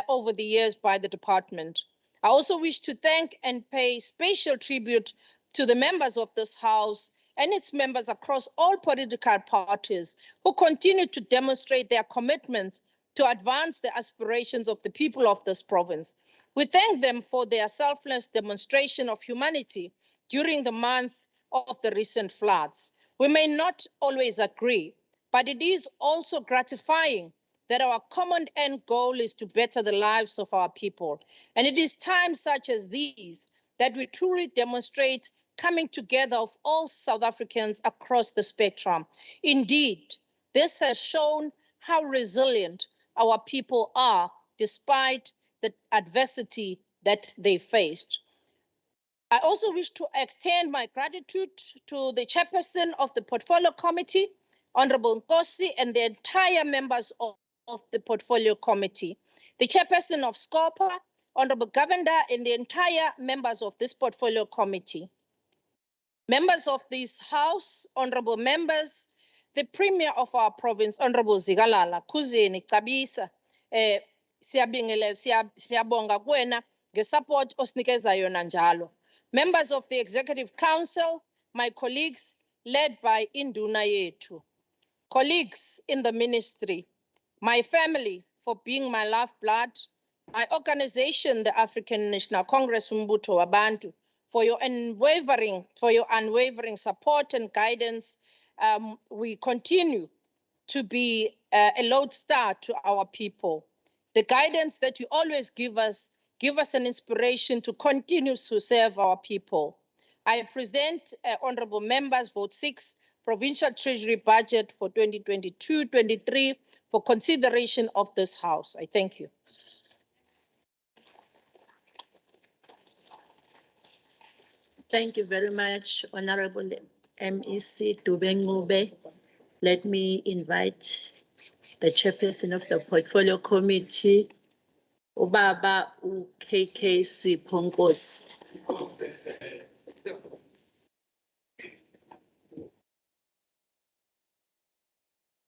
over the years by the department. I also wish to thank and pay special tribute to the members of this House and its members across all political parties who continue to demonstrate their commitment to advance the aspirations of the people of this province. We thank them for their selfless demonstration of humanity during the month of the recent floods. We may not always agree, but it is also gratifying that our common end goal is to better the lives of our people. And it is times such as these that we truly demonstrate coming together of all South Africans across the spectrum. Indeed, this has shown how resilient our people are despite the adversity that they faced. I also wish to extend my gratitude to the chairperson of the Portfolio Committee, Honorable Nkosi, and the entire members of the Portfolio Committee, the chairperson of SCOPA, Honorable Governor, and the entire members of this Portfolio Committee. Members of this House, honorable members, the Premier of our province, Honorable Zikalala Khuzeni Cabisa, siyabonga kuwena ngesupport osinikeza yona njalo. Members of the Executive Council, my colleagues led by Induna Yetu, colleagues in the ministry, my family for being my lifeblood, my organization, the African National Congress Umbutho Wabantu, for your unwavering support and guidance. We continue to be a lodestar to our people. The guidance that you always give us an inspiration to continue to serve our people. I present honorable members vote 6 provincial treasury budget for 2022-23 for consideration of this House. I thank you. Thank you very much, Honorable MEC Dube. Let me invite the chairperson of the Portfolio Committee, Ubaba KK Sipho.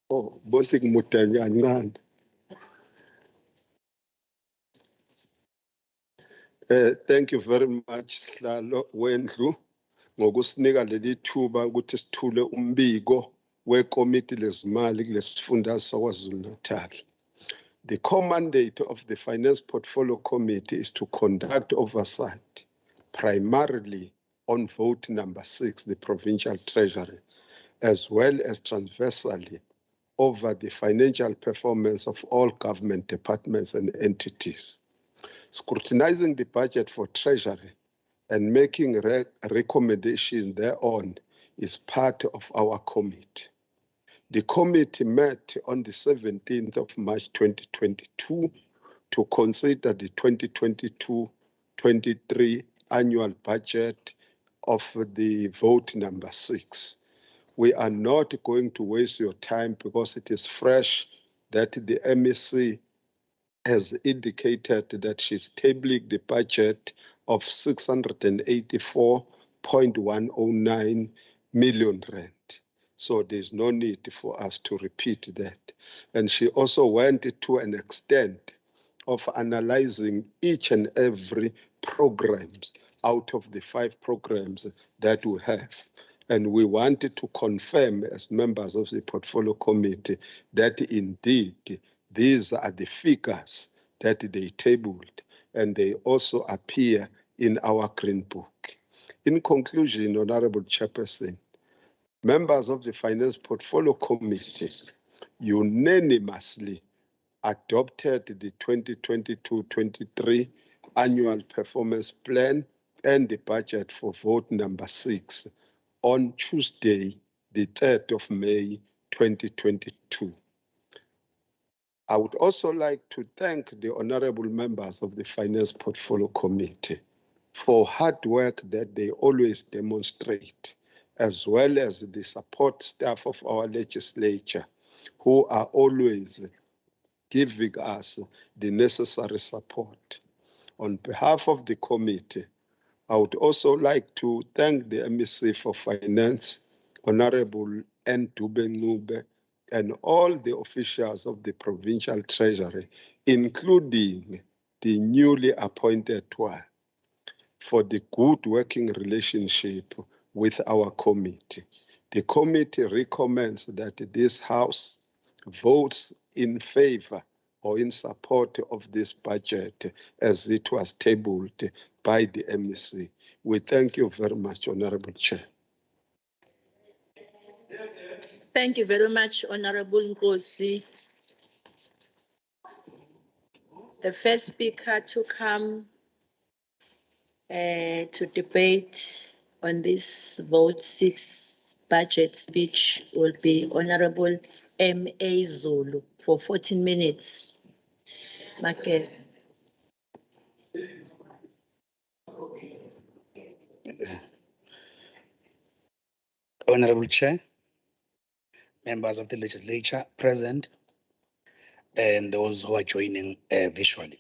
Oh, bothing mutanyana. Thank you very much, Sihlalo Wendlu, ngokusinika leli thuba ukuthi sithule umbiko wekomiti lezimali kulesifunda saKwaZulu-Natal. The core mandate of the Finance Portfolio Committee is to conduct oversight, primarily on vote number 6, the provincial treasury, as well as transversally over the financial performance of all government departments and entities. Scrutinizing the budget for Treasury and making recommendations thereon is part of our committee. The committee met on the 17th of March 2022 to consider the 2022-23 annual budget of the vote number 6. We are not going to waste your time because it is fresh that the MEC has indicated that she's tabling the budget of 684.109 million rand. So there's no need for us to repeat that. And she also went to an extent of analyzing each and every programs out of the 5 programs that we have. And we wanted to confirm as members of the Portfolio Committee that indeed These are the figures that they tabled, and they also appear in our Green Book. In conclusion, Honorable Chairperson, members of the Finance Portfolio Committee unanimously adopted the 2022-23 Annual Performance Plan and the budget for vote number 6 on Tuesday, the 3rd of May, 2022. I would also like to thank the honorable members of the Finance Portfolio Committee for hard work that they always demonstrate, as well as the support staff of our legislature, who are always giving us the necessary support. On behalf of the committee, I would also like to thank the MEC for Finance, Honorable N. Dube, and all the officials of the Provincial Treasury, including the newly appointed one, for the good working relationship with our committee. The committee recommends that this House votes in favor or in support of this budget as it was tabled by the MEC. We thank you very much, Honorable Chair. Thank you very much, Honorable Nkosi. The first speaker to come to debate on this vote 6 budget speech will be Honorable M.A. Zulu for 14 minutes. Make. Honorable Chair, members of the Legislature present, and those who are joining visually.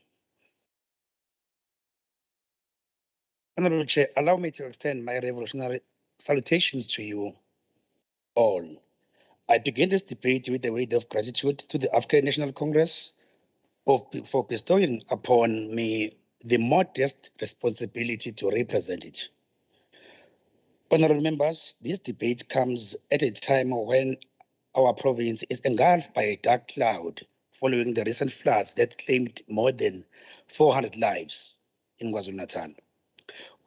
Honorable Chair, allow me to extend my revolutionary salutations to you all. I begin this debate with a word of gratitude to the African National Congress for bestowing upon me the modest responsibility to represent it. Honorable members, this debate comes at a time when our province is engulfed by a dark cloud following the recent floods that claimed more than 400 lives in KwaZulu-Natal.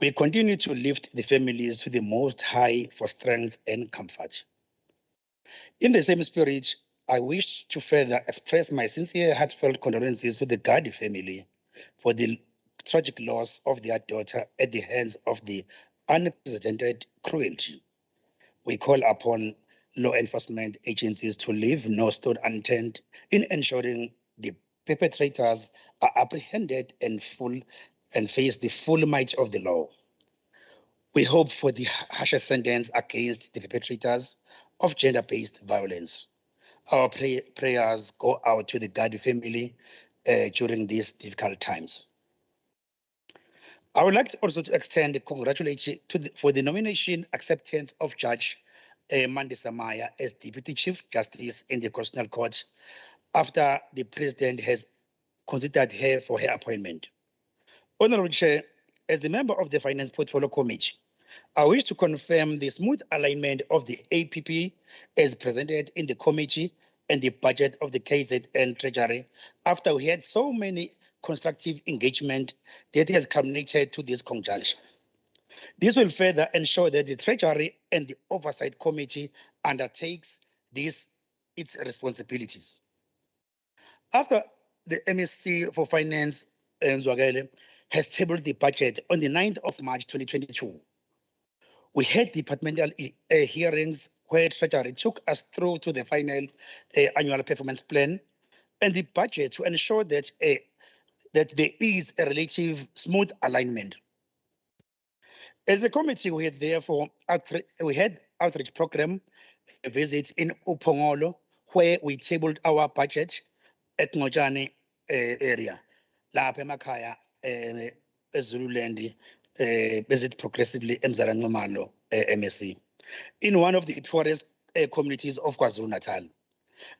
We continue to lift the families to the Most High for strength and comfort. In the same spirit, I wish to further express my sincere heartfelt condolences to the Gadi family for the tragic loss of their daughter at the hands of the unprecedented cruelty. We call upon law enforcement agencies to leave no stone unturned in ensuring the perpetrators are apprehended and face the full might of the law. We hope for the harsher sentence against the perpetrators of gender-based violence. Our prayers go out to the Gadi family during these difficult times. I would like also to extend congratulations for the nomination acceptance of Judge Mandi Samaya as Deputy Chief Justice in the Constitutional Court after the President has considered her for her appointment. Honorable Chair, as the member of the Finance Portfolio Committee, I wish to confirm the smooth alignment of the APP as presented in the committee and the budget of the KZN Treasury after we had so many constructive engagement that has culminated to this conjunction. This will further ensure that the Treasury and the Oversight Committee undertakes its responsibilities. After the MSC for Finance, Zwagele, has tabled the budget on the 9th of March 2022, we had departmental hearings where Treasury took us through to the final annual performance plan and the budget to ensure that there is a relative smooth alignment. As a committee, we had therefore outreach program visits in Upongolo, where we tabled our budget at Ngojane area. Lapha emakhaya eZululand visit progressively eMzansi MSC in one of the poorest communities of KwaZulu-Natal.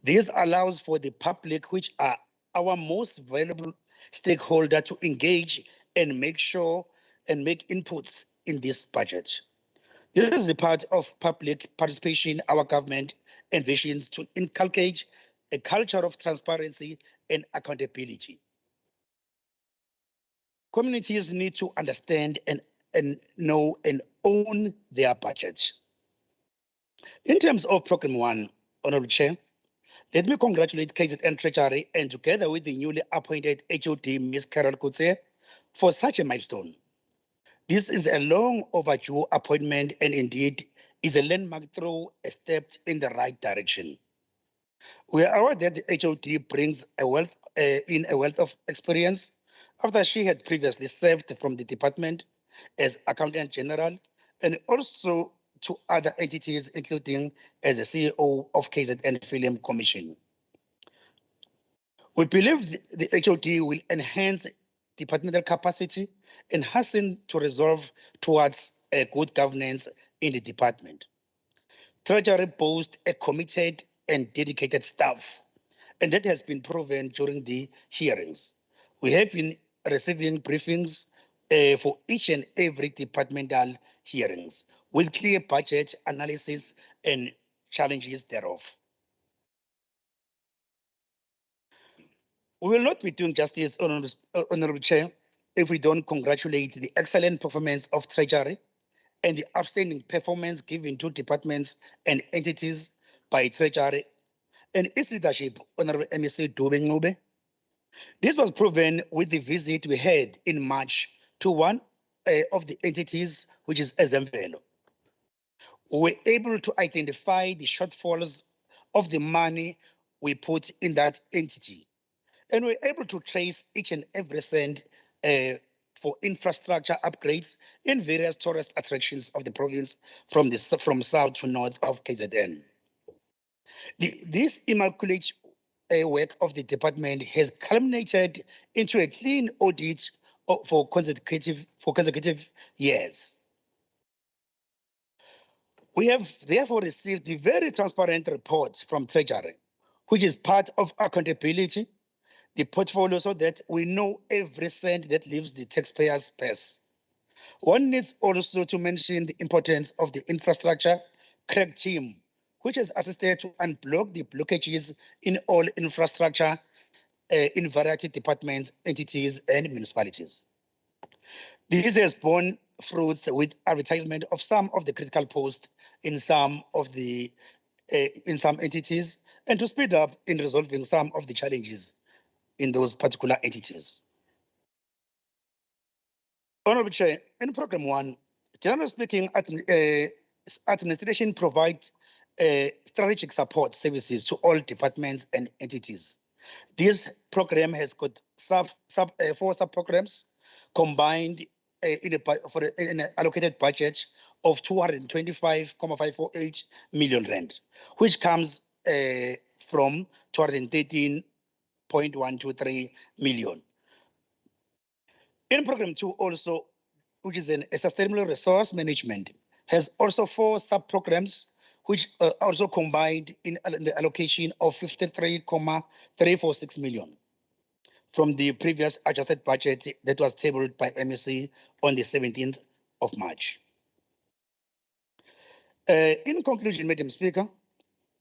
This allows for the public, which are our most valuable stakeholder, to engage and make inputs in this budget. This is the part of public participation our government envisions to inculcate a culture of transparency and accountability. Communities need to understand and know and own their budgets. In terms of Program 1, Honorable Chair, let me congratulate KZN Treasury and together with the newly appointed HOD, Ms. Carol Kutse, for such a milestone. This is a long overdue appointment and indeed is a landmark through a step in the right direction. We are aware that the HOD brings a wealth of experience after she had previously served from the department as Accountant General and also to other entities, including as the CEO of KZN Film Commission. We believe the HOD will enhance departmental capacity and hasten to resolve towards a good governance in the department. Treasury boasts a committed and dedicated staff, and that has been proven during the hearings. We have been receiving briefings for each and every departmental hearings with clear budget analysis and challenges thereof. We will not be doing justice, Honorable Chair, if we don't congratulate the excellent performance of Treasury and the outstanding performance given to departments and entities by Treasury and its leadership, Honorable MEC Dube Ncube. This was proven with the visit we had in March to one of the entities, which is Ezemvelo. We were able to identify the shortfalls of the money we put in that entity. And we're able to trace each and every cent for infrastructure upgrades in various tourist attractions of the province from south to north of KZN. This immaculate work of the department has culminated into a clean audit for consecutive years. We have therefore received the very transparent report from Treasury, which is part of accountability, the portfolio, so that we know every cent that leaves the taxpayer's purse. One needs also to mention the importance of the infrastructure crack team, which has assisted to unblock the blockages in all infrastructure in variety departments, entities, and municipalities. This has borne fruits with advertisement of some of the critical posts in some entities, and to speed up in resolving some of the challenges in those particular entities. Honorable Chair, in Program 1, generally speaking, administration provides strategic support services to all departments and entities. This program has got four sub-programs combined in an allocated budget of 225.548 million rand, which comes from 213.123 million. In Program 2 also, which is a sustainable resource management, has also four sub-programs which are also combined in the allocation of 53.346 million from the previous adjusted budget that was tabled by MEC on the 17th of March. In conclusion, Madam Speaker,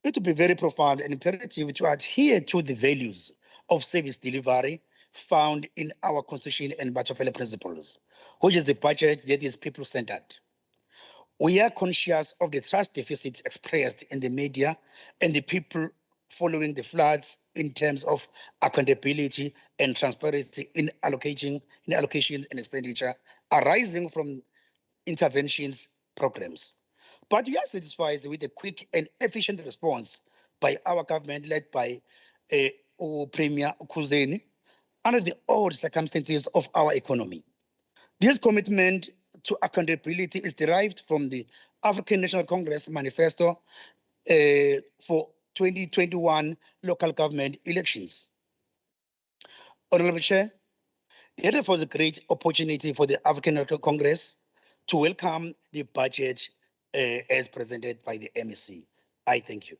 it would be very profound and imperative to adhere to the values of service delivery found in our Constitution and Bachapele principles, which is the budget that is people-centered. We are conscious of the trust deficit expressed in the media and the people following the floods in terms of accountability and transparency in allocation and expenditure arising from interventions programs. But we are satisfied with a quick and efficient response by our government led by Premier Khuzeni under the odd circumstances of our economy. This commitment to accountability is derived from the African National Congress Manifesto for 2021 local government elections. Honorable Chair, it was a great opportunity for the African National Congress to welcome the budget as presented by the MEC. I thank you.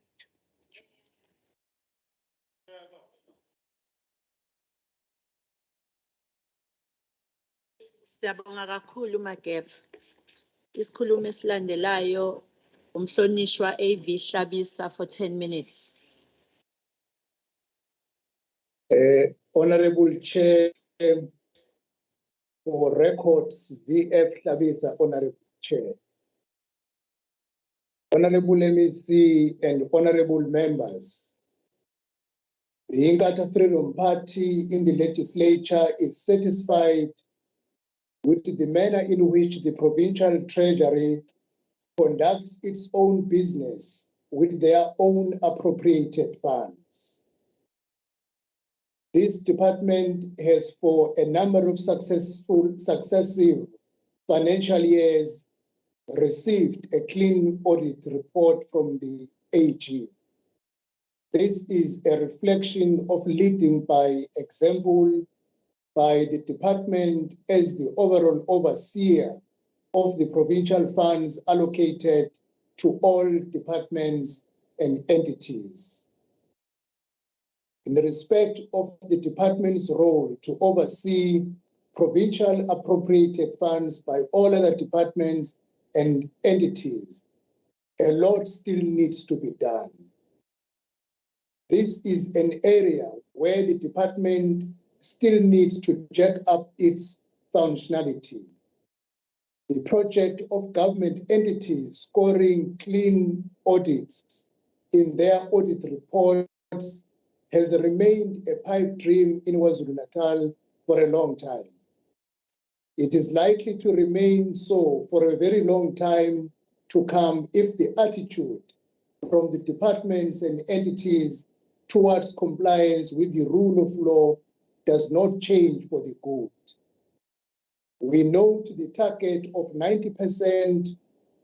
Siyabonga kakhulu Magef. Isikhulumo esilandelayo umhlonishwa AV Hlabisa for 10 minutes. Honorable Chair, for records, VF Tabitha, Honorable Chair. Honorable MEC and honorable members, the Inkatha Freedom Party in the legislature is satisfied with the manner in which the provincial treasury conducts its own business with their own appropriated funds. This department has, for a number of successive financial years, received a clean audit report from the AG. This is a reflection of leading by example by the department as the overall overseer of the provincial funds allocated to all departments and entities. In respect of the department's role to oversee provincial appropriated funds by all other departments and entities, a lot still needs to be done. This is an area where the department still needs to jack up its functionality. The project of government entities scoring clean audits in their audit reports has remained a pipe dream in KwaZulu-Natal for a long time. It is likely to remain so for a very long time to come if the attitude from the departments and entities towards compliance with the rule of law does not change for the good. We note the target of 90%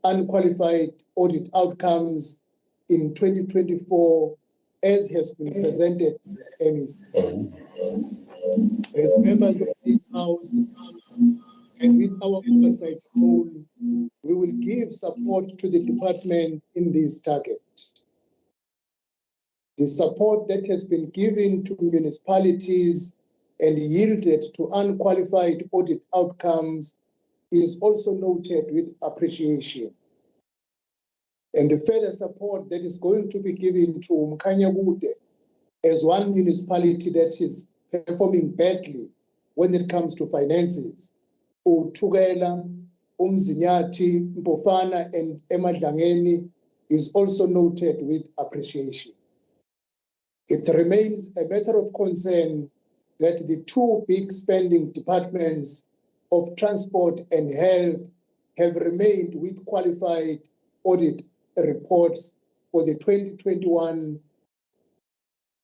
unqualified audit outcomes in 2024 as has been presented as members of this House and with our oversight role, we will give support to the department in this target. The support that has been given to municipalities and yielded to unqualified audit outcomes is also noted with appreciation. And the further support that is going to be given to Mkanyabude as one municipality that is performing badly when it comes to finances, Uthukela, Umzinyati, Mpofana, and Emadlangeni is also noted with appreciation. It remains a matter of concern that the two big spending departments of transport and health have remained with qualified audit reports for the 2021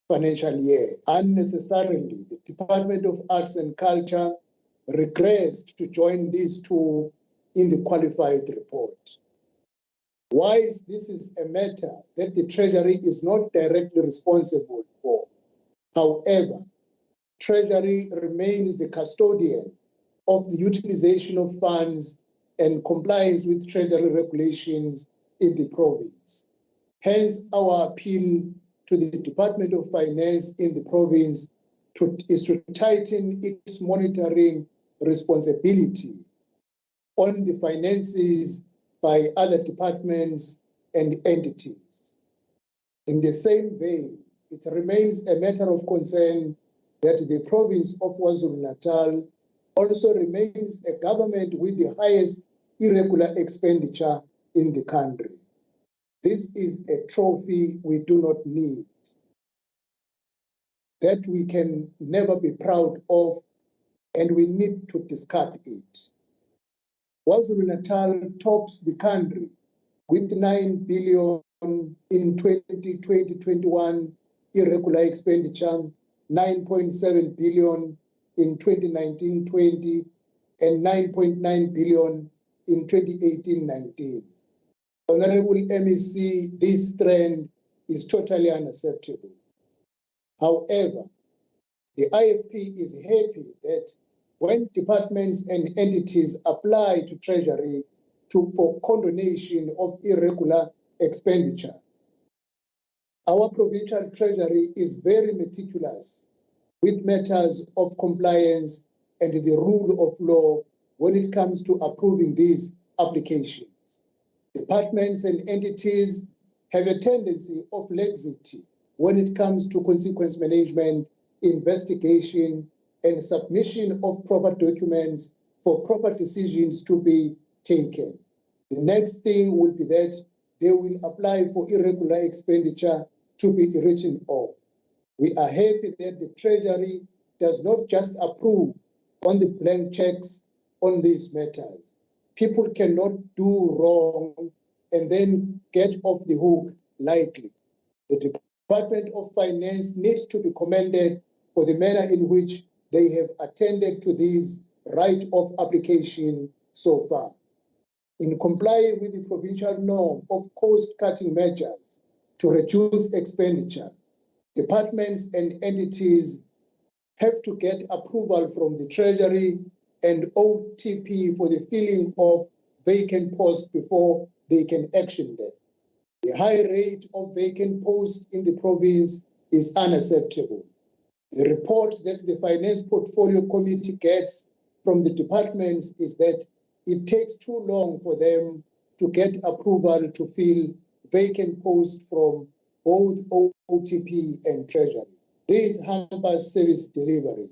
financial year. Unnecessarily, the Department of Arts and Culture regressed to join these two in the qualified report. Whilst this is a matter that the Treasury is not directly responsible for, however, Treasury remains the custodian of the utilization of funds and compliance with Treasury regulations in the province. Hence, our appeal to the Department of Finance in the province is to tighten its monitoring responsibility on the finances by other departments and entities. In the same vein, it remains a matter of concern that the province of KwaZulu-Natal also remains a government with the highest irregular expenditure in the country. This is a trophy we do not need, that we can never be proud of, and we need to discard it. KwaZulu-Natal tops the country with 9 billion in 2020-21 irregular expenditure, 9.7 billion in 2019-20, and 9.9 billion in 2018-19. Honorable MEC, this trend is totally unacceptable. However, the IFP is happy that when departments and entities apply to Treasury for condonation of irregular expenditure, our provincial Treasury is very meticulous with matters of compliance and the rule of law when it comes to approving these applications. Departments and entities have a tendency of laxity when it comes to consequence management investigation, and submission of proper documents for proper decisions to be taken. The next thing will be that they will apply for irregular expenditure to be written off. We are happy that the Treasury does not just approve on the blank checks on these matters. People cannot do wrong and then get off the hook lightly. The Department of Finance needs to be commended for the manner in which they have attended to these write-off application so far. In complying with the provincial norm of cost-cutting measures to reduce expenditure, departments and entities have to get approval from the Treasury and OTP for the filling of vacant posts before they can action them. The high rate of vacant posts in the province is unacceptable. The report that the Finance Portfolio Committee gets from the departments is that it takes too long for them to get approval to fill vacant posts from both OTP and Treasury. This hampers service delivery.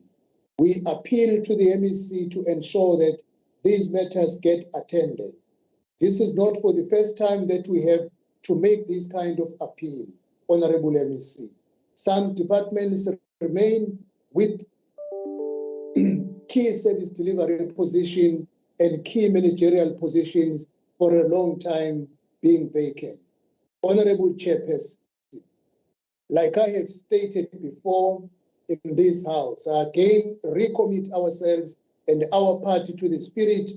We appeal to the MEC to ensure that these matters get attended. This is not for the first time that we have to make this kind of appeal, Honorable MEC. Some departments remain with key service delivery position and key managerial positions for a long time being vacant. Honorable Chairperson, like I have stated before in this House, I again recommit ourselves and our party to the spirit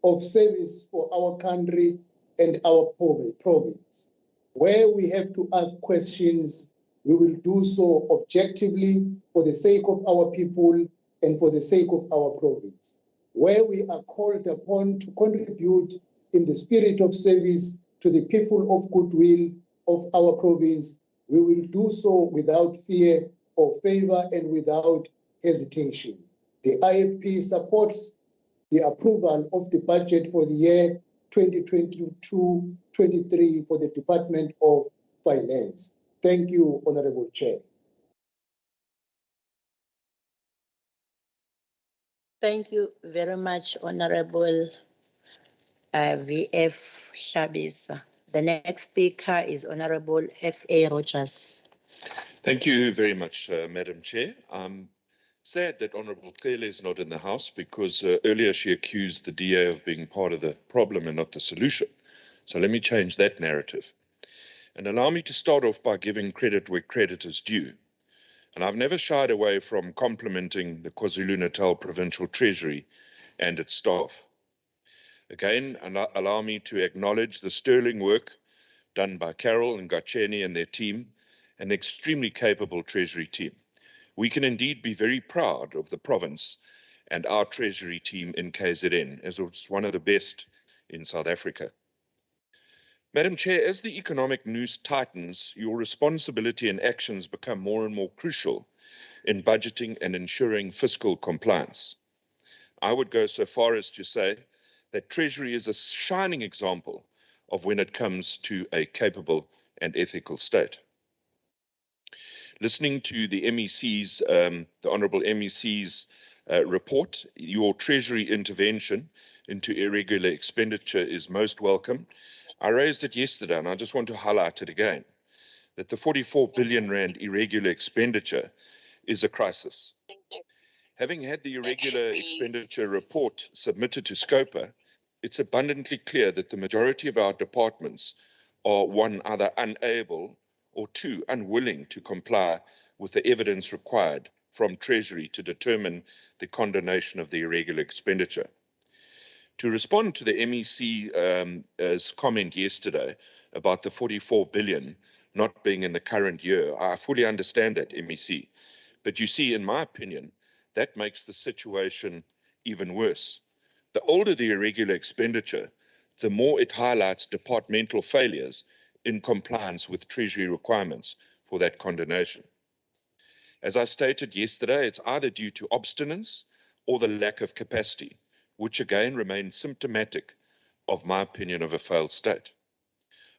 of service for our country and our province. Where we have to ask questions, we will do so objectively for the sake of our people and for the sake of our province. Where we are called upon to contribute in the spirit of service to the people of goodwill of our province, we will do so without fear or favor and without hesitation. The IFP supports the approval of the budget for the year 2022-23 for the Department of Finance. Thank you, Honorable Chair. Thank you very much, Honorable VF Shabisa. The next speaker is Honorable F.A. Rogers. Thank you very much, Madam Chair. I'm sad that Honourable Cele is not in the House because earlier she accused the DA of being part of the problem and not the solution. So let me change that narrative. And allow me to start off by giving credit where credit is due. And I've never shied away from complimenting the KwaZulu-Natal Provincial Treasury and its staff. Again, allow me to acknowledge the sterling work done by Carol and Gacheni and their team, an extremely capable Treasury team. We can indeed be very proud of the province and our Treasury team in KZN, as it's one of the best in South Africa. Madam Chair, as the economic noose tightens, your responsibility and actions become more and more crucial in budgeting and ensuring fiscal compliance. I would go so far as to say that Treasury is a shining example of when it comes to a capable and ethical state. Listening to the MEC's, the Honourable MEC's report, your Treasury intervention into irregular expenditure is most welcome. I raised it yesterday and I just want to highlight it again, that the 44 billion rand irregular expenditure is a crisis. Having had the irregular expenditure report submitted to SCOPA, it's abundantly clear that the majority of our departments are, one, either unable or two, unwilling to comply with the evidence required from Treasury to determine the condonation of the irregular expenditure. To respond to the MEC's comment yesterday about the 44 billion not being in the current year, I fully understand that, MEC. But you see, in my opinion, that makes the situation even worse. The older the irregular expenditure, the more it highlights departmental failures in compliance with Treasury requirements for that condonation. As I stated yesterday, it's either due to obstinance or the lack of capacity, which again remains symptomatic of my opinion of a failed state.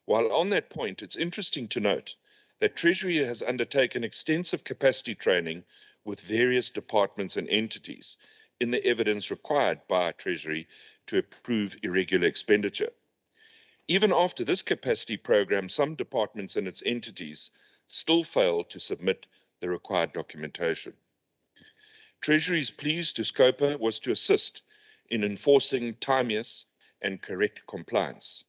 While on that point, it's interesting to note that Treasury has undertaken extensive capacity training with various departments and entities in the evidence required by Treasury to approve irregular expenditure. Even after this capacity program, some departments and its entities still fail to submit the required documentation. Treasury's pleas to SCOPA was to assist in enforcing timeous and correct compliance.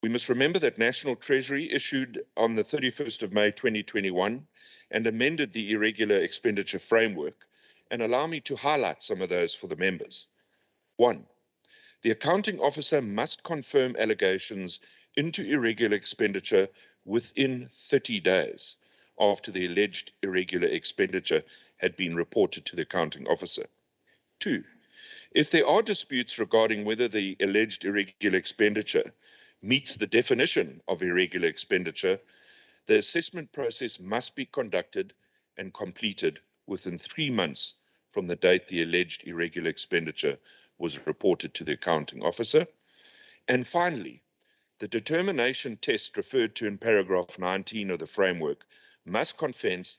We must remember that National Treasury issued on the 31st of May 2021 and amended the irregular expenditure framework, and allow me to highlight some of those for the members. 1. The accounting officer must confirm allegations into irregular expenditure within 30 days after the alleged irregular expenditure had been reported to the accounting officer. 2. If there are disputes regarding whether the alleged irregular expenditure meets the definition of irregular expenditure, the assessment process must be conducted and completed within 3 months from the date the alleged irregular expenditure was reported to the accounting officer. And finally, the determination test referred to in paragraph 19 of the framework must commence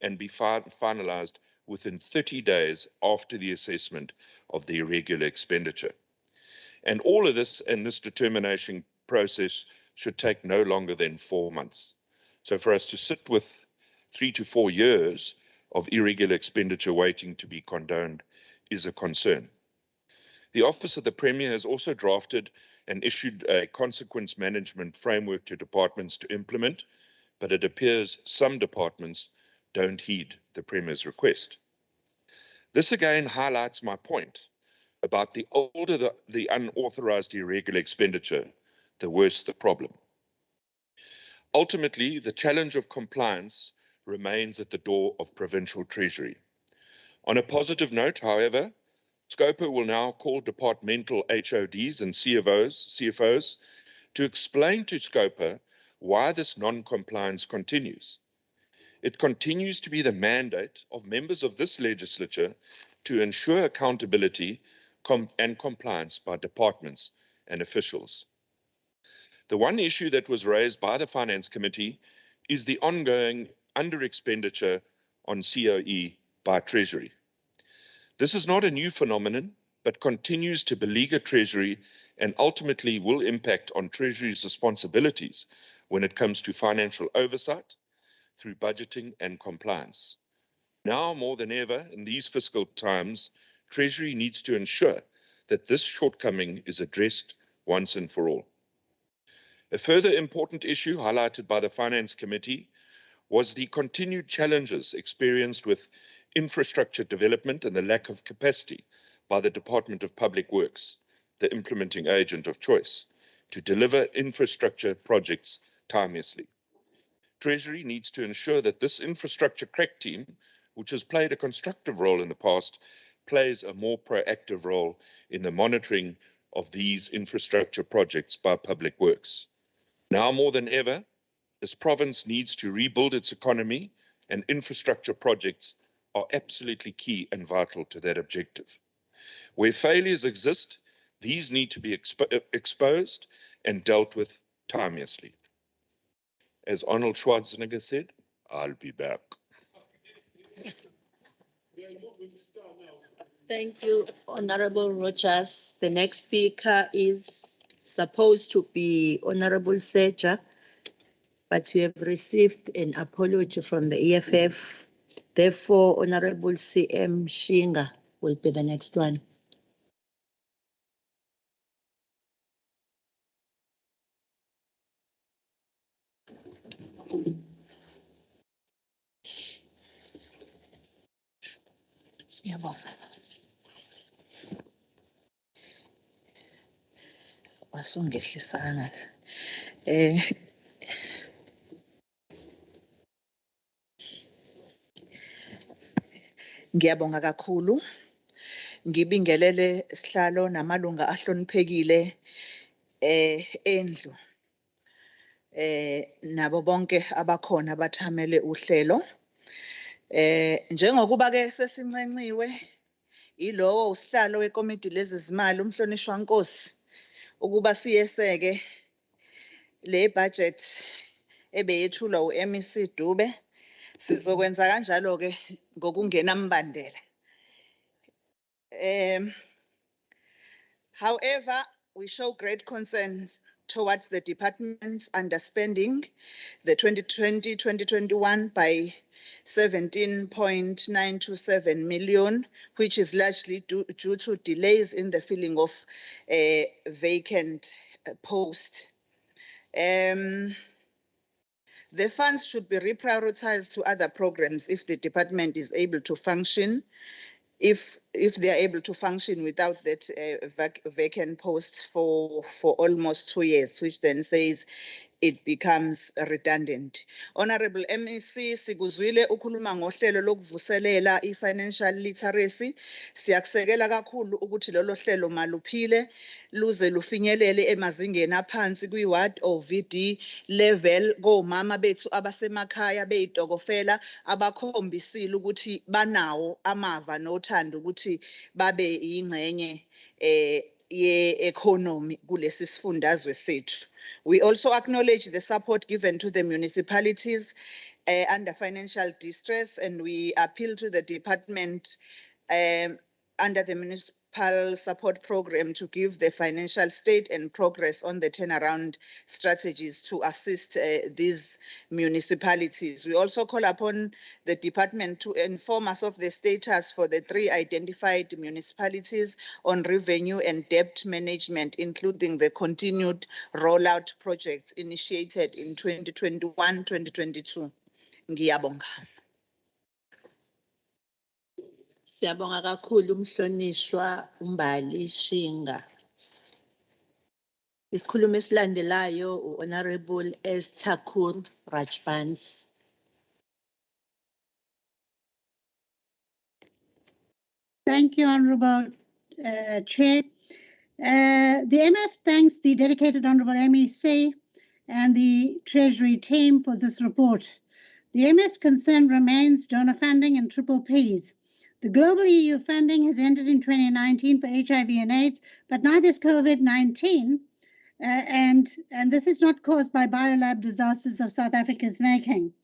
and be finalized within 30 days after the assessment of the irregular expenditure. And all of this and this determination process should take no longer than 4 months. So for us to sit with 3 to 4 years of irregular expenditure waiting to be condoned is a concern. The Office of the Premier has also drafted and issued a consequence management framework to departments to implement, but it appears some departments don't heed the Premier's request. This again highlights my point about the older the unauthorized irregular expenditure, the worse the problem. Ultimately, the challenge of compliance remains at the door of Provincial Treasury. On a positive note, however, SCOPA will now call departmental HODs and CFOs to explain to SCOPA why this non-compliance continues. It continues to be the mandate of members of this legislature to ensure accountability and compliance by departments and officials. The one issue that was raised by the Finance Committee is the ongoing under-expenditure on COE by Treasury. This is not a new phenomenon, but continues to beleaguer Treasury and ultimately will impact on Treasury's responsibilities when it comes to financial oversight through budgeting and compliance. Now more than ever in these fiscal times, Treasury needs to ensure that this shortcoming is addressed once and for all. A further important issue highlighted by the Finance Committee was the continued challenges experienced with infrastructure development and the lack of capacity by the Department of Public Works, the implementing agent of choice, to deliver infrastructure projects timeously. Treasury needs to ensure that this infrastructure crack team, which has played a constructive role in the past, plays a more proactive role in the monitoring of these infrastructure projects by Public Works. Now more than ever, this province needs to rebuild its economy, and infrastructure projects are absolutely key and vital to that objective. Where failures exist, these need to be exposed and dealt with timeously. As Arnold Schwarzenegger said, I'll be back. Thank you, Honorable Rogers. The next speaker is supposed to be Honorable Seja, but we have received an apology from the EFF. Therefore, Honorable CM Shinga will be the next one. Ngiyabonga. Wasungehlisanga. Ngiyabonga kakhulu. Ngibingelele sihlalo namalunga ahloniphekile endlu. Nabo bonke abakhona abathamele uhlelo. Njengokuba ke sesincenxiwe ilowo usihlalo wekomiti lezezimali umhlonishwa Nkosi ukuba siyeseke le budget ebeyethulwa uMEC Dube Sizokwenza kanjalo ke ngokungena mbandela. However, we show great concern towards the department's underspending the 2020-2021 by 17.927 million, which is largely due to delays in the filling of vacant posts. The funds should be reprioritized to other programs if the department is able to function, if they are able to function without that vacant posts for almost 2 years, which then says it becomes redundant. Honorable MEC, sikuzwile ukhuluma ngohlelo lokuvuselela i-financial literacy. Siyakusekela kakhulu ukuthi lolo hlelo maluphile luze lufinyelele emazingeni aphansi kwi-ward or VD level komama bethu abasemakhaya beyitokofela abakhombisile ukuthi banawo amava nothando ukuthi babe yingxenye ye-economy kulesi sifundazwe sethu. We also acknowledge the support given to the municipalities under financial distress, and we appeal to the department under the municipal support program to give the financial state and progress on the turnaround strategies to assist these municipalities. We also call upon the department to inform us of the status for the 3 identified municipalities on revenue and debt management, including the continued rollout projects initiated in 2021-2022. Ngiyabonga. Siyabonga kakhulu umhlonishwa uMbali Shinga. Isikhulumi esilandelayo u-Honorable S. Thakur Rajbans. Thank you, Honorable Chair. The MF thanks the dedicated Honorable MEC and the Treasury team for this report. The MF's concern remains donor funding and triple Ps. The global EU funding has ended in 2019 for HIV and AIDS, but now there's COVID-19, and this is not caused by biolab disasters of South Africa's making.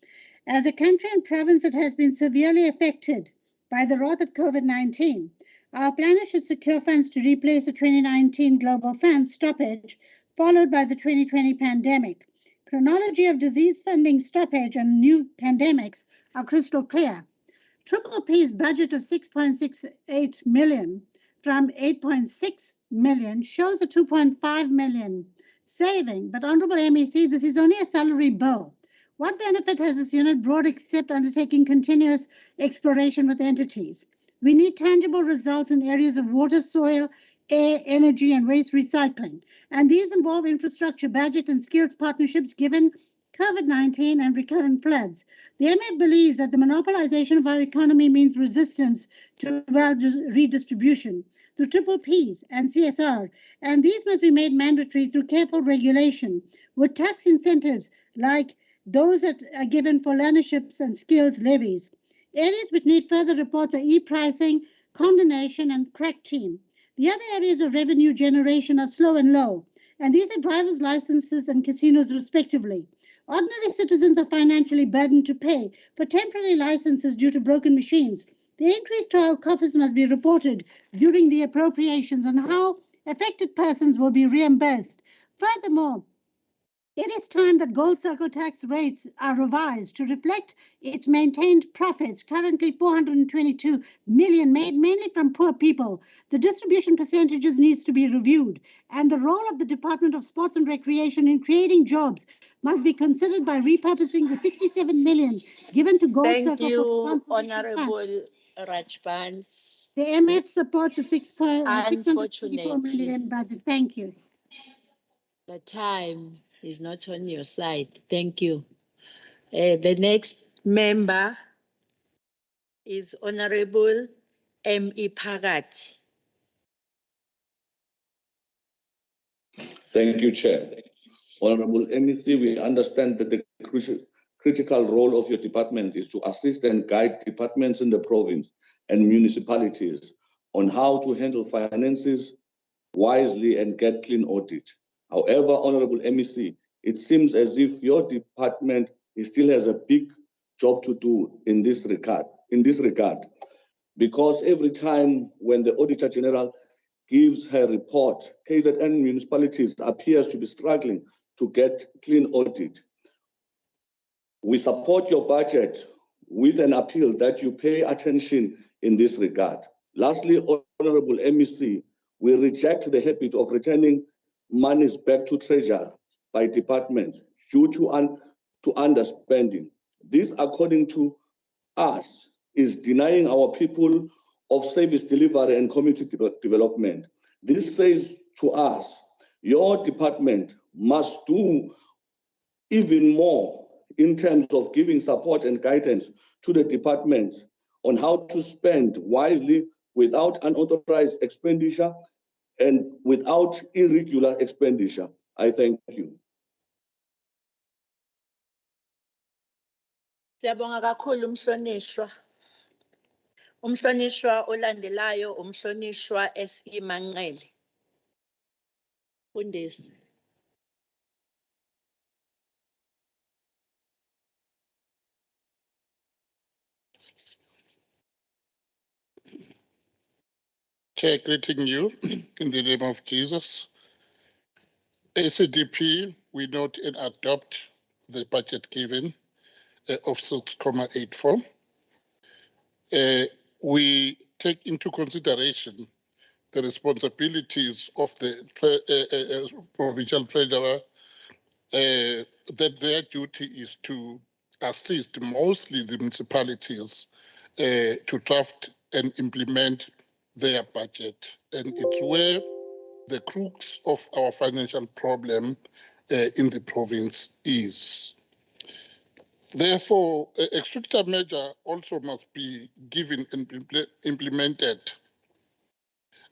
As a country and province that has been severely affected by the wrath of COVID-19, our planner should secure funds to replace the 2019 global fund stoppage, followed by the 2020 pandemic. Chronology of disease funding stoppage and new pandemics are crystal clear. Triple P's budget of 6.68 million from 8.6 million shows a 2.5 million saving, but Honorable MEC, this is only a salary bill. What benefit has this unit brought except undertaking continuous exploration with entities? We need tangible results in areas of water, soil, air, energy, and waste recycling. And these involve infrastructure, budget, and skills partnerships given COVID-19 and recurrent floods. The MF believes that the monopolization of our economy means resistance to wealth redistribution through triple Ps and CSR, and these must be made mandatory through careful regulation with tax incentives like those that are given for learnerships and skills levies. Areas which need further reports are e-pricing, condemnation, and crack team. The other areas of revenue generation are slow and low, and these are driver's licenses and casinos respectively. Ordinary citizens are financially burdened to pay for temporary licenses due to broken machines. The increase to our coffers must be reported during the appropriations on how affected persons will be reimbursed. Furthermore, it is time that gold circle tax rates are revised to reflect its maintained profits, currently 422 million, made mainly from poor people. The distribution percentages needs to be reviewed, and the role of the Department of Sports and Recreation in creating jobs must be considered by repurposing the 67 million given to gold circle. Thank you, Honorable Rajbans. The MF supports the 6.64 Unfortunately, million budget. Thank you. the time is not on your side. Thank you. The next member is Honorable M.E. Phakathi. Thank you, Chair. Honorable MEC, we understand that the critical role of your department is to assist and guide departments in the province and municipalities on how to handle finances wisely and get clean audit. However, Honorable MEC, it seems as if your department still has a big job to do in this regard. Because every time when the Auditor General gives her report, KZN municipalities appears to be struggling to get clean audit. We support your budget with an appeal that you pay attention in this regard. Lastly, Honorable MEC, we reject the habit of returning monies back to Treasury by department due to underspending. This, according to us, is denying our people of service delivery and community development. This says to us, your department must do even more in terms of giving support and guidance to the departments on how to spend wisely without unauthorized expenditure and without irregular expenditure. I thank you. Siyabonga kakhulu umhlonishwa. Umhlonishwa olandelayo umhlonishwa SE Manqele. Fundisi. Chair, greeting you in the name of Jesus. ACDP, we note and adopt the budget given of 6.84. We take into consideration the responsibilities of the provincial treasurer, that their duty is to assist mostly the municipalities to draft and implement their budget. And it's where the crux of our financial problem in the province is. Therefore, a stricter measure also must be given and implemented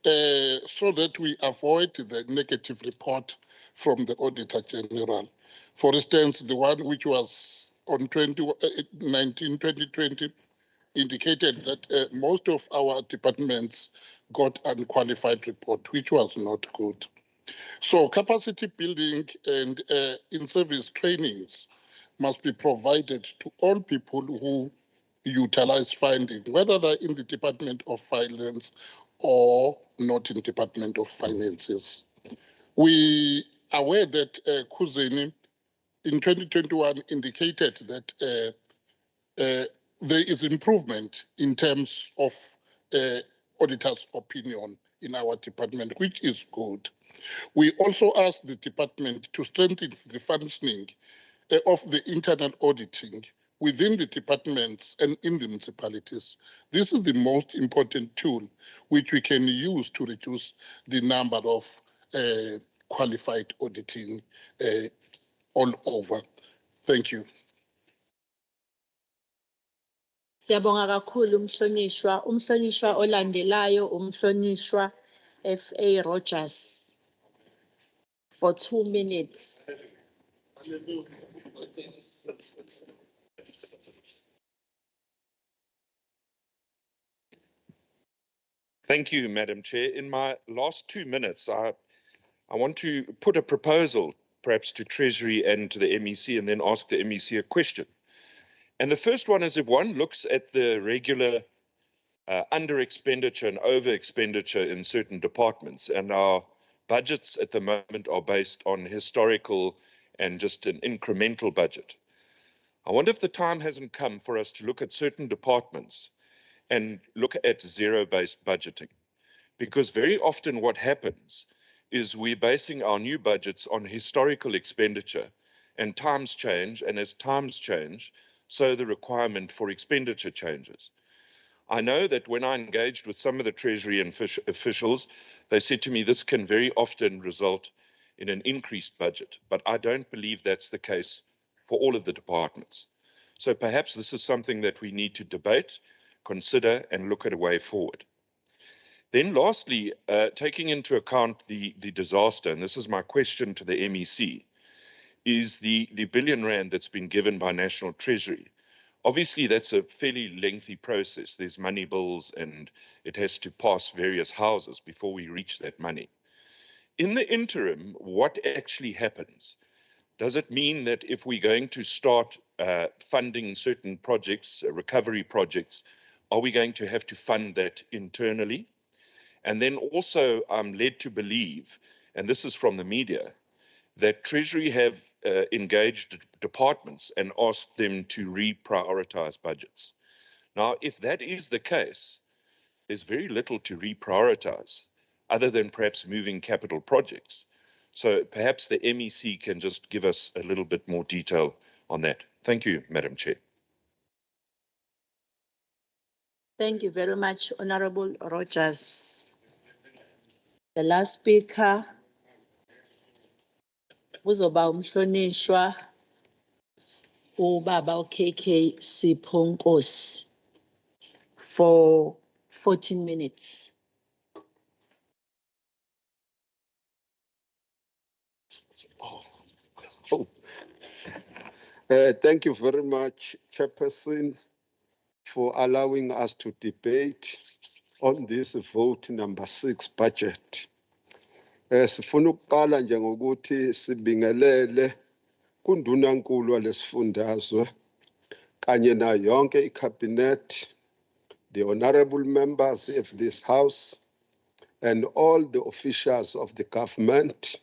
so that we avoid the negative report from the Auditor General. For instance, the one which was on 2020 indicated that most of our departments got unqualified report, which was not good. So capacity building and in-service trainings must be provided to all people who utilize funding, whether they're in the Department of Finance or not in the Department of Finances. We are aware that KwaZulu in 2021 indicated that there is improvement in terms of auditor's opinion in our department, which is good. We also asked the department to strengthen the functioning of the internal auditing within the departments and in the municipalities. This is the most important tool which we can use to reduce the number of qualified auditing all over. Thank you. Siyabonga kakhulu umhlonishwa. Umhlonishwa olandelayo umhlonishwa FA Rogers for 2 minutes. Thank you, Madam Chair. In my last 2 minutes, I want to put a proposal perhaps to Treasury and to the MEC and then ask the MEC a question. And the first one is, if one looks at the regular under expenditure and over expenditure in certain departments, and our budgets at the moment are based on historical and just an incremental budget. I wonder if the time hasn't come for us to look at certain departments and look at zero-based budgeting. Because very often what happens is we're basing our new budgets on historical expenditure, and times change, and as times change, so the requirement for expenditure changes. I know that when I engaged with some of the Treasury officials, they said to me this can very often result in an increased budget, but I don't believe that's the case for all of the departments. So perhaps this is something that we need to debate, consider, and look at a way forward. Then lastly, taking into account the disaster, and this is my question to the MEC, is the billion rand that's been given by National Treasury. Obviously, that's a fairly lengthy process. There's money bills and it has to pass various houses before we reach that money. In the interim, what actually happens? Does it mean that if we're going to start funding certain projects, recovery projects, are we going to have to fund that internally? And then also I'm led to believe, and this is from the media, that Treasury have engaged departments and asked them to reprioritize budgets. Now, if that is the case, there's very little to reprioritize other than perhaps moving capital projects. So perhaps the MEC can just give us a little bit more detail on that. Thank you, Madam Chair. Thank you very much, Honorable Rogers. The last speaker, uzoba umhlonishwa ubaba KK Sipho Nkosi for 14 minutes. Oh. Thank you very much, Chairperson, for allowing us to debate on this vote number 6 budget. Sifuna ukuqala nje ngokuthi sibingelele kundunankulu walesifundazwe kanye na yonke icabinet, the honorable members of this house, and all the officials of the government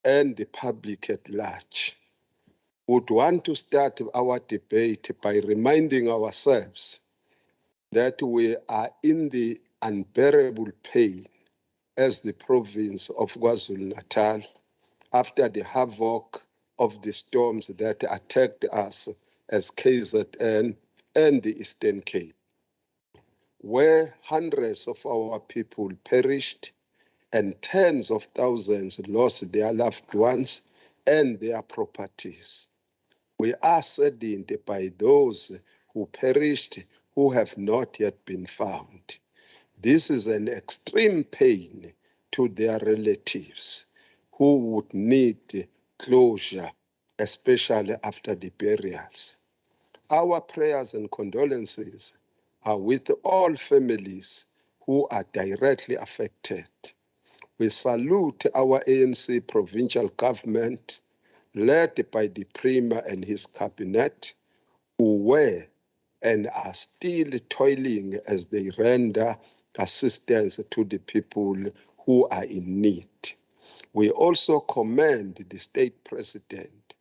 and the public at large. Would want to start our debate by reminding ourselves that we are in the unbearable pain as the province of KwaZulu-Natal after the havoc of the storms that attacked us as KZN and the Eastern Cape, where hundreds of our people perished and tens of thousands lost their loved ones and their properties. We are saddened by those who perished who have not yet been found. This is an extreme pain to their relatives who would need closure, especially after the burials. Our prayers and condolences are with all families who are directly affected. We salute our ANC provincial government, led by the Premier and his cabinet, who were and are still toiling as they render assistance to the people who are in need. We also commend the state president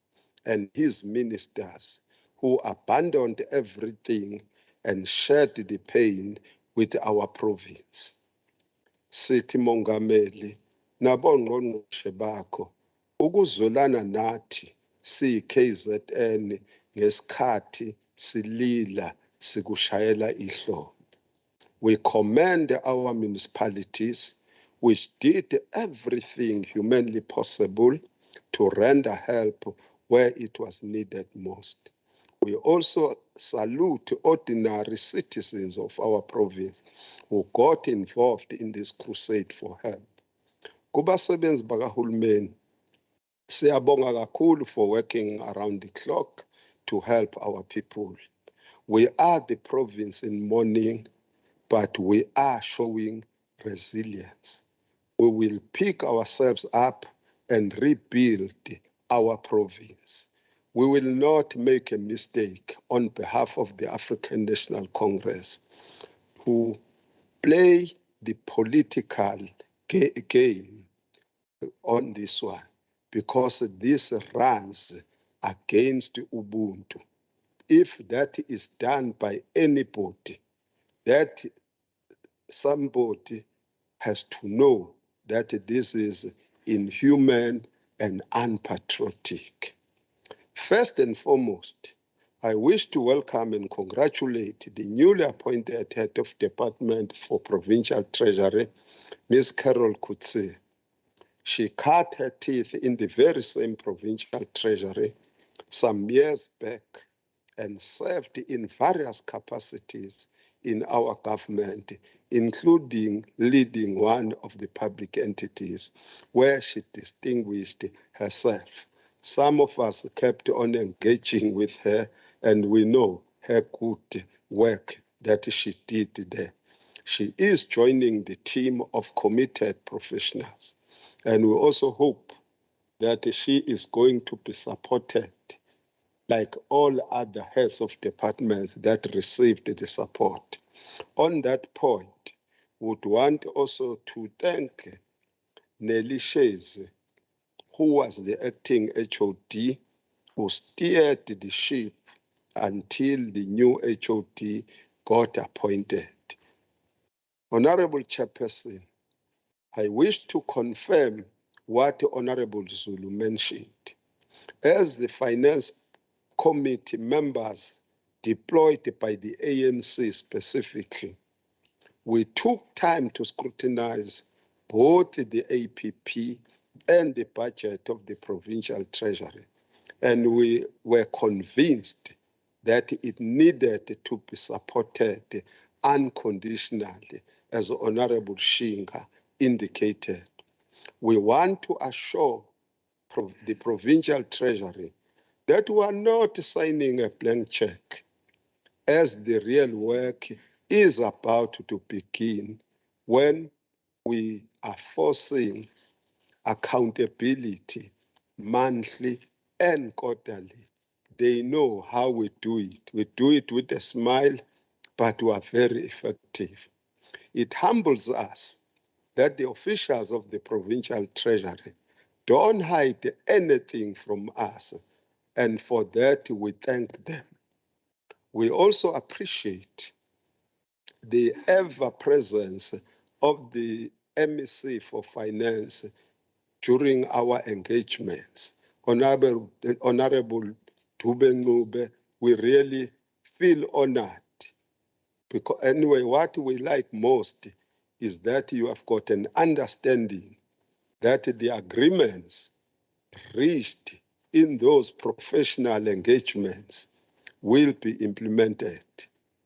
and his ministers who abandoned everything and shared the pain with our province. Sithi Mongameli, nabongqongqoshe bakho, ukuzolana nathi siyi-KZN ngesikhathi silila sikushayela ihlobo. We commend our municipalities which did everything humanly possible to render help where it was needed most. We also salute ordinary citizens of our province who got involved in this crusade for help. Kubasebenzi bakahulumeni, siyabonga kakhulu for working around the clock to help our people. We are the province in mourning, but we are showing resilience. We will pick ourselves up and rebuild our province. We will not make a mistake on behalf of the African National Congress who play the political game on this one, because this runs against Ubuntu. If that is done by anybody, that somebody has to know that this is inhuman and unpatriotic. First and foremost, I wish to welcome and congratulate the newly appointed head of Department for Provincial Treasury, Ms. Carol Kutse. She cut her teeth in the very same provincial treasury some years back and served in various capacities in our government, including leading one of the public entities where she distinguished herself. Some of us kept on engaging with her, and we know her good work that she did there. She is joining the team of committed professionals, and we also hope that she is going to be supported like all other heads of departments that received the support. On that point, would want also to thank Nelly Shays, who was the acting HOD, who steered the ship until the new HOD got appointed. Honorable Chairperson, I wish to confirm what Honorable Zulu mentioned. As the Finance Committee members deployed by the ANC specifically, we took time to scrutinize both the APP and the budget of the provincial treasury, and we were convinced that it needed to be supported unconditionally, as Honorable Shinga indicated. We want to assure the provincial treasury that we are not signing a blank check, as the real work is about to begin when we are forcing accountability monthly and quarterly. They know how we do it. We do it with a smile, but we are very effective. It humbles us that the officials of the provincial treasury don't hide anything from us, and for that we thank them. We also appreciate the ever-presence of the MEC for Finance during our engagements. Honorable Dube, we really feel honored. Because anyway, what we like most is that you have got an understanding that the agreements reached in those professional engagements will be implemented.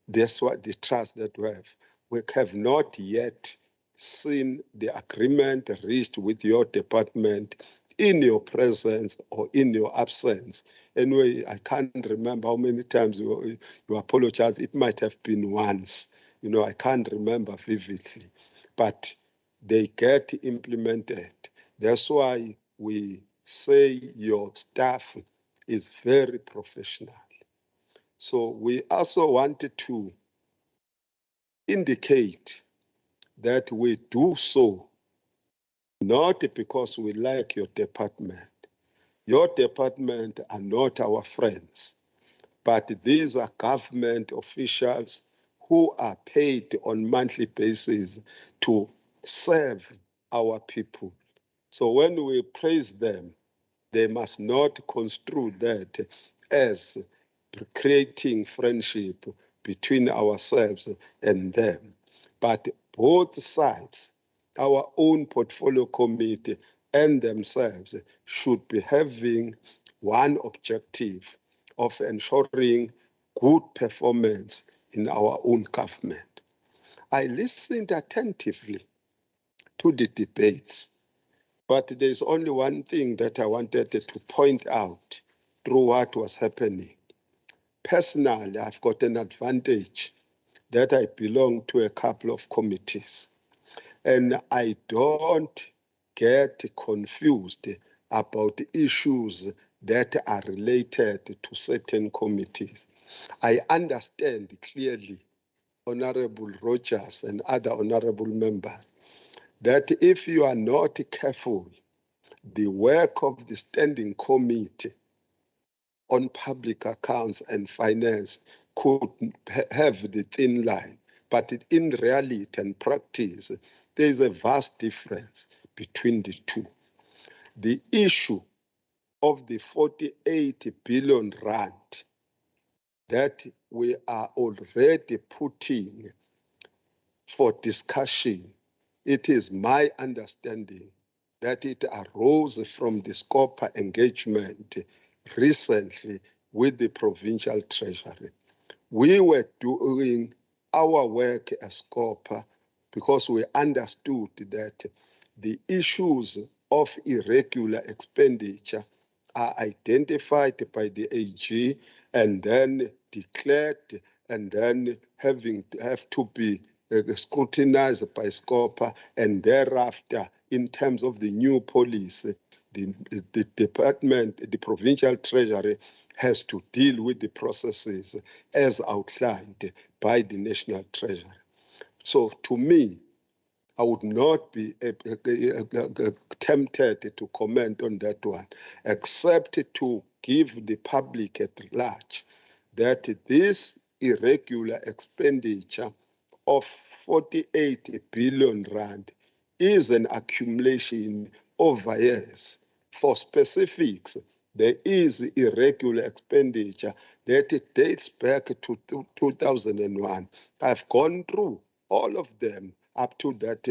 That's what the trust that we have. We have not yet seen the agreement reached with your department in your presence or in your absence. Anyway, I can't remember how many times you apologized. It might have been once. I can't remember vividly. But they get implemented. That's why we say your staff is very professional. So we also wanted to indicate that we do so not because we like your department. Your department are not our friends, but these are government officials who are paid on monthly basis to serve our people. So when we praise them, they must not construe that as creating friendship between ourselves and them. But both sides, our own portfolio committee and themselves, should be having one objective of ensuring good performance in our own government. I listened attentively to the debates, but there's only one thing that I wanted to point out through what was happening. Personally, I've got an advantage that I belong to a couple of committees, and I don't get confused about issues that are related to certain committees. I understand clearly, Honorable Rogers and other honorable members, that if you are not careful, the work of the Standing Committee on Public Accounts and Finance could have the thin line. But in reality and practice, there is a vast difference between the two. The issue of the 48 billion rand that we are already putting for discussion, it is my understanding that it arose from the SCOPA engagement recently with the provincial treasury. We were doing our work as SCOPA because we understood that the issues of irregular expenditure are identified by the AG and then declared and then have to be scrutinized by SCOPA, and thereafter, in terms of the new policy, the department, the provincial treasury has to deal with the processes as outlined by the National Treasury. So to me, I would not be tempted to comment on that one, except to give the public at large that this irregular expenditure of 48 billion rand is an accumulation over years. For specifics, there is irregular expenditure that dates back to 2001. I've gone through all of them up to that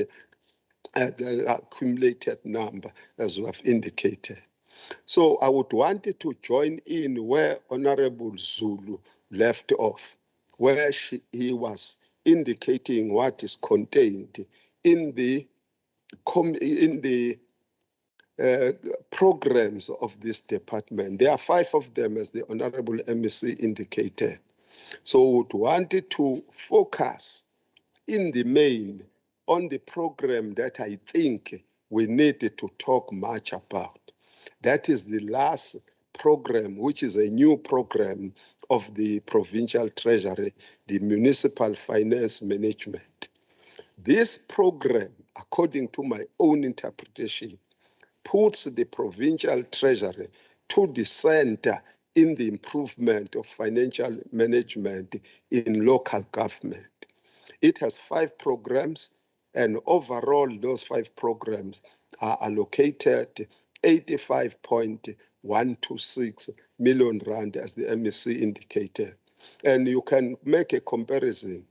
accumulated number, as we have indicated. So I would want to join in where Honorable Zulu left off, where he was indicating what is contained in the programs of this department. There are 5 of them, as the Honorable MEC indicated. So we would want to focus in the main on the program that I think we need to talk much about. That is the last program, which is a new program of the Provincial Treasury, the Municipal Finance Management. This program, according to my own interpretation, puts the Provincial Treasury to the center in the improvement of financial management in local government. It has 5 programs, and overall those 5 programs are allocated 85.126 million rand, as the MEC indicated. And you can make a comparison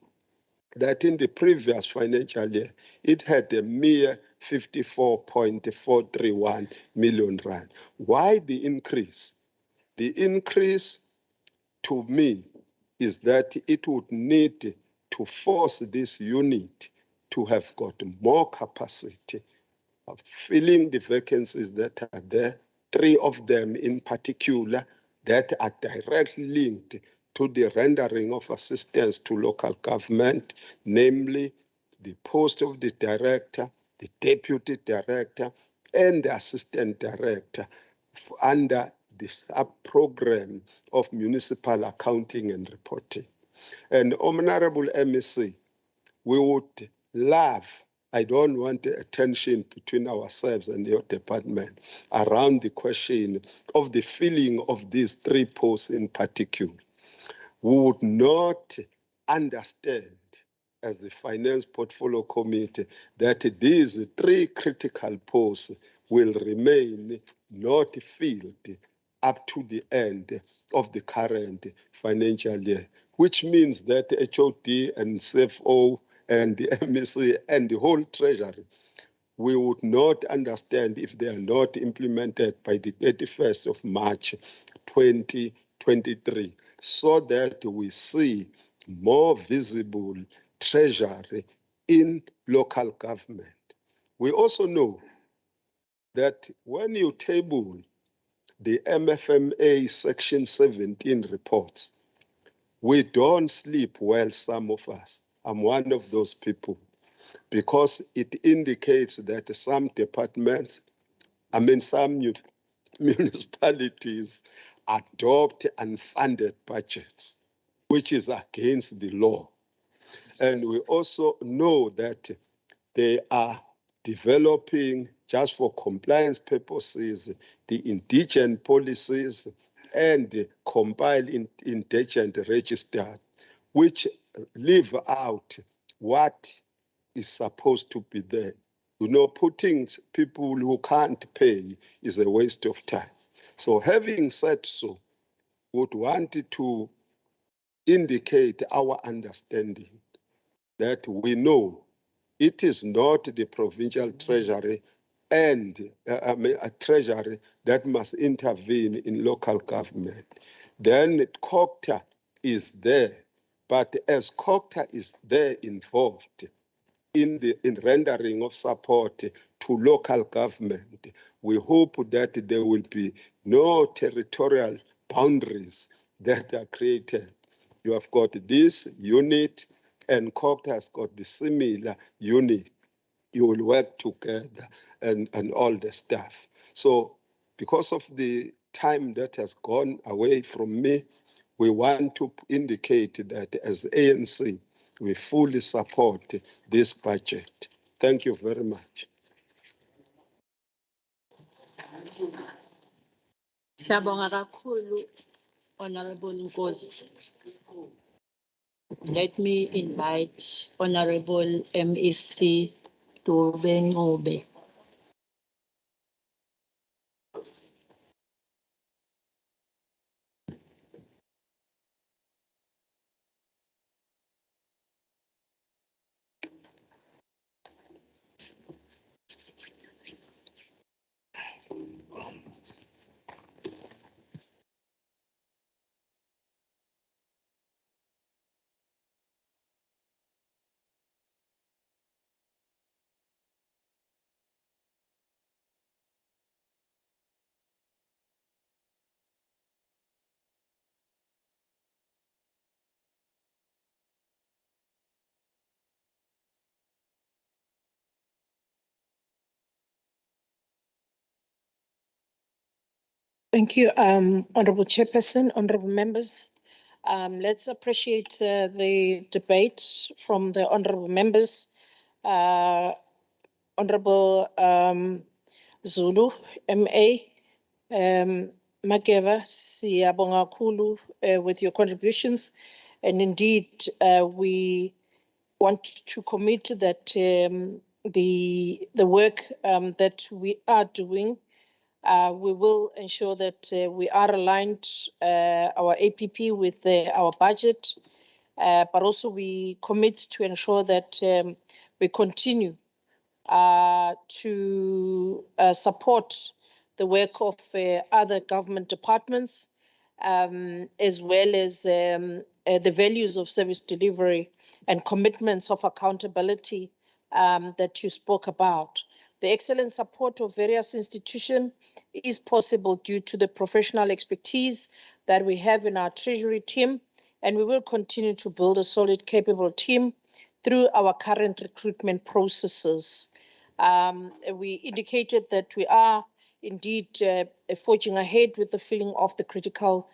that in the previous financial year, it had a mere 54.431 million rand. Why the increase? The increase, to me, is that it would need to force this unit to have got more capacity of filling the vacancies that are there, 3 of them in particular that are directly linked to the rendering of assistance to local government, namely the post of the director, the deputy director, and the assistant director under the sub-program of municipal accounting and reporting. And Honorable MEC, we would love, I don't want a tension between ourselves and your department around the question of the filling of these 3 posts in particular. We would not understand, as the Finance Portfolio Committee, that these 3 critical posts will remain not filled up to the end of the current financial year, which means that HOD and CFO and the MEC and the whole Treasury, we would not understand if they are not implemented by the 31st of March 2023, so that we see more visible treasury in local government. We also know that when you table the MFMA Section 17 reports, we don't sleep well, some of us. I'm one of those people, because it indicates that some departments, some municipalities adopt unfunded budgets, which is against the law. And we also know that they are developing, just for compliance purposes, the indigent policies and compile indigent register, which leave out what is supposed to be there. You know, putting people who can't pay is a waste of time. So having said so, would want to indicate our understanding that we know it is not the provincial treasury and a treasury that must intervene in local government. Then COGTA is there, but as COGTA is there involved in rendering of support to local government, we hope that there will be no territorial boundaries that are created. You have got this unit, and COGTA has got the similar unit. You will work together and all the stuff. So because of the time that has gone away from me, we want to indicate that as ANC, we fully support this budget. Thank you very much. Siyabonga kakhulu, Honorable Nkosi. Let me invite Honorable MEC Dube Ncube. Thank you, Honorable Chairperson, honorable members. Let's appreciate the debate from the honorable members. Honorable Zulu, MA, Makeba, siyabonga kakhulu with your contributions. And indeed, we want to commit that the work that we are doing, we will ensure that we are aligned, our APP with our budget, but also we commit to ensure that we continue to support the work of other government departments, as well as the values of service delivery and commitments of accountability that you spoke about. The excellent support of various institutions is possible due to the professional expertise that we have in our Treasury team, and we will continue to build a solid, capable team through our current recruitment processes. We indicated that we are indeed forging ahead with the filling of the critical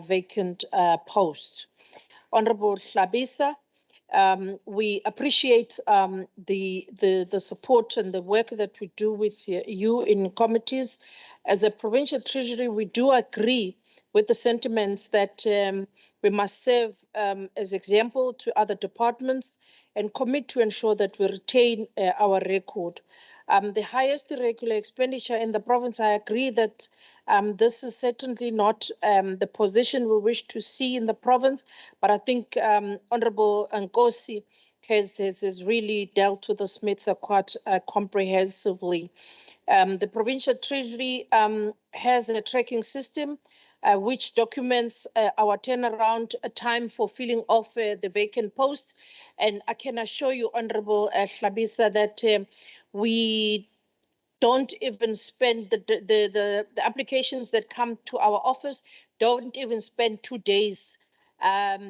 vacant posts. Honorable Hlabisa, we appreciate the support and the work that we do with you in committees. As a provincial treasury, we do agree with the sentiments that we must serve as example to other departments and commit to ensure that we retain our record. The highest irregular expenditure in the province, I agree that this is certainly not the position we wish to see in the province, but I think Honorable Nkosi has really dealt with this matter quite comprehensively. The provincial treasury has a tracking system which documents our turnaround time for filling of the vacant posts. And I can assure you, Honorable Hlabisa, that we don't even spend the applications that come to our office, don't even spend 2 days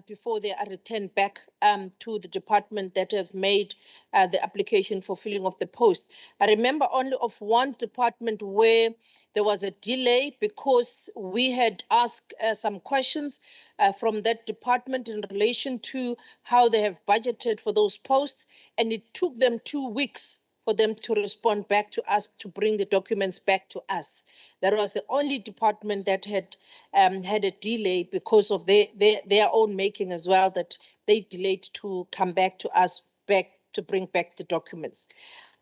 before they are returned back to the department that have made the application for filling of the post. I remember only of one department where there was a delay because we had asked some questions from that department in relation to how they have budgeted for those posts, and it took them 2 weeks for them to respond back to us, to bring the documents back to us. That was the only department that had had a delay because of their own making as well, that they delayed to come back to us, to bring back the documents.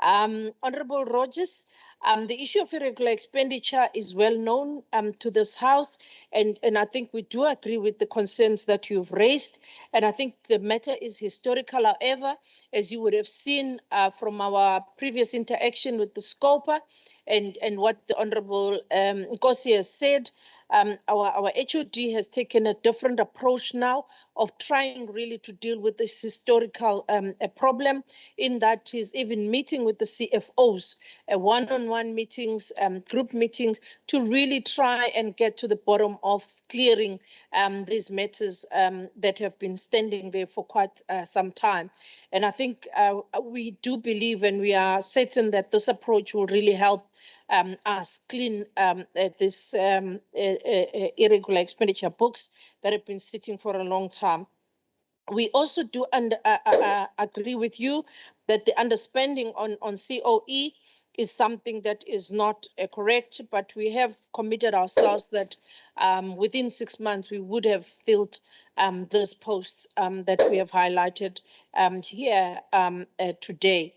Honorable Rogers, the issue of irregular expenditure is well known to this House, and I think we do agree with the concerns that you've raised, and I think the matter is historical. However, as you would have seen from our previous interaction with the Scopa and what the Honorable Nkosi has said, our HOD has taken a different approach now of trying really to deal with this historical problem, in that is even meeting with the CFOs, one-on-one meetings, group meetings, to really try and get to the bottom of clearing these matters that have been standing there for quite some time. And I think we do believe, and we are certain that this approach will really help us clean this irregular expenditure books that have been sitting for a long time. We also do agree with you that the underspending on COE is something that is not correct, but we have committed ourselves that within 6 months we would have filled these posts that we have highlighted here today.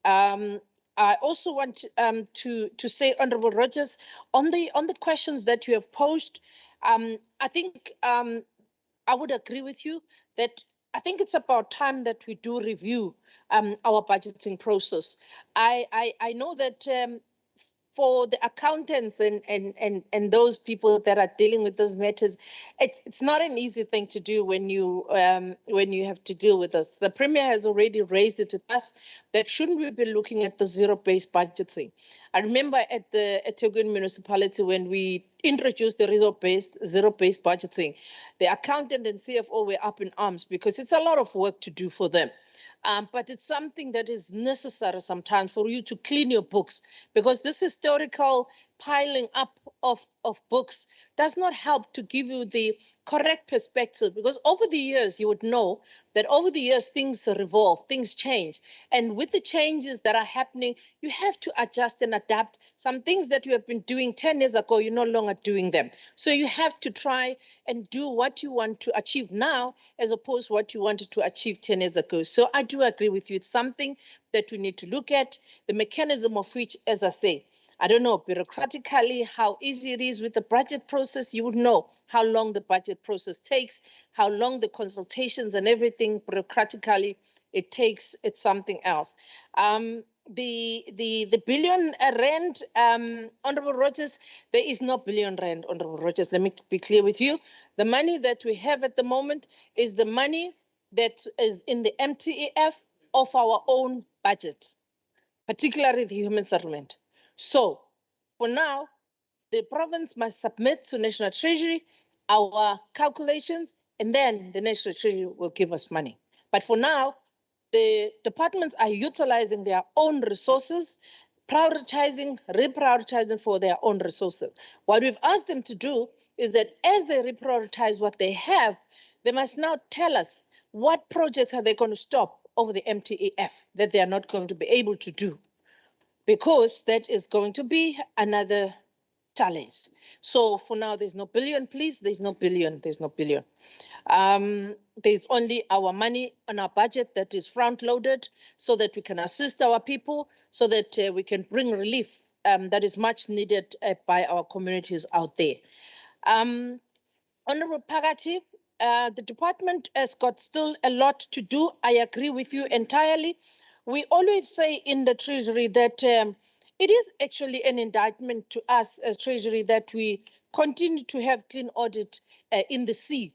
I also want to say, Honourable Rogers, on the questions that you have posed, I think I would agree with you that I think it's about time that we do review our budgeting process. I know that for the accountants and those people that are dealing with those matters, it's not an easy thing to do when you have to deal with this. The Premier has already raised it with us that shouldn't we be looking at the zero-based budgeting? I remember at the eThekwini municipality when we introduced the zero-based budgeting, the accountant and CFO were up in arms because it's a lot of work to do for them. But it's something that is necessary sometimes for you to clean your books, because this historical piling up of books does not help to give you the correct perspective, because over the years you would know that over the years things revolve, things change, and with the changes that are happening you have to adjust and adapt. Some things that you have been doing 10 years ago, you're no longer doing them, so you have to try and do what you want to achieve now as opposed to what you wanted to achieve 10 years ago. So I do agree with you. It's something that we need to look at, the mechanism of which, as I say, I don't know bureaucratically how easy it is with the budget process. You would know how long the budget process takes, how long the consultations and everything bureaucratically it takes. It's something else. The billion rand, Honourable Rogers, there is no billion rand, Honourable Rogers. Let me be clear with you. The money that we have at the moment is the money that is in the MTEF of our own budget, particularly the human settlement. So for now, the province must submit to National Treasury our calculations, and then the National Treasury will give us money. But for now, the departments are utilizing their own resources, prioritizing, reprioritizing for their own resources. What we've asked them to do is that as they reprioritize what they have, they must now tell us what projects are they going to stop over the MTEF that they are not going to be able to do, because that is going to be another challenge. So for now, there's no billion, please. There's no billion. There's no billion. There's only our money on our budget that is front-loaded so that we can assist our people, so that we can bring relief that is much needed by our communities out there. Honourable Phakathi, the department has got still a lot to do. I agree with you entirely. We always say in the Treasury that it is actually an indictment to us as Treasury that we continue to have clean audit in the sea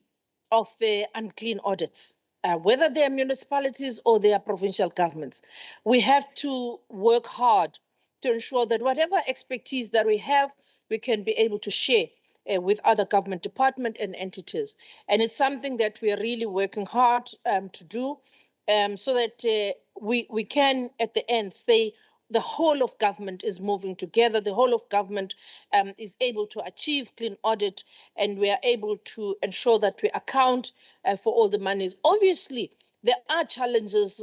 of unclean audits, whether they are municipalities or they are provincial governments. We have to work hard to ensure that whatever expertise that we have, we can be able to share with other government departments and entities. And it's something that we are really working hard to do, so that we can, at the end, say the whole of government is moving together, the whole of government is able to achieve clean audit, and we are able to ensure that we account for all the monies. Obviously, there are challenges,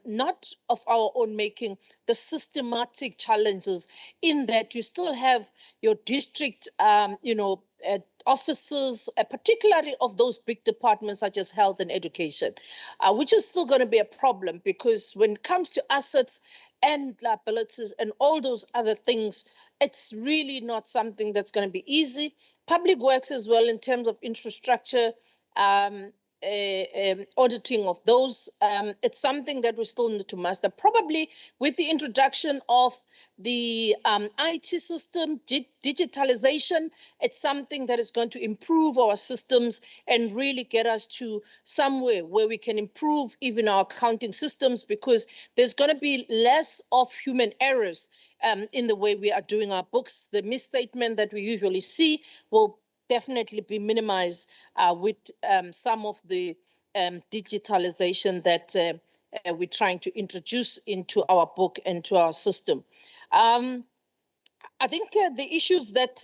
not of our own making, the systematic challenges in that you still have your district, offices, particularly of those big departments such as health and education, which is still going to be a problem, because when it comes to assets and liabilities and all those other things, it's really not something that's going to be easy. Public works as well, in terms of infrastructure, auditing of those, it's something that we still need to master. Probably with the introduction of the IT system, digitalization, it's something that is going to improve our systems and really get us to somewhere where we can improve even our accounting systems, because there's going to be less of human errors in the way we are doing our books. The misstatement that we usually see will definitely be minimized with some of the digitalization that we're trying to introduce into our book and to our system. I think the issues that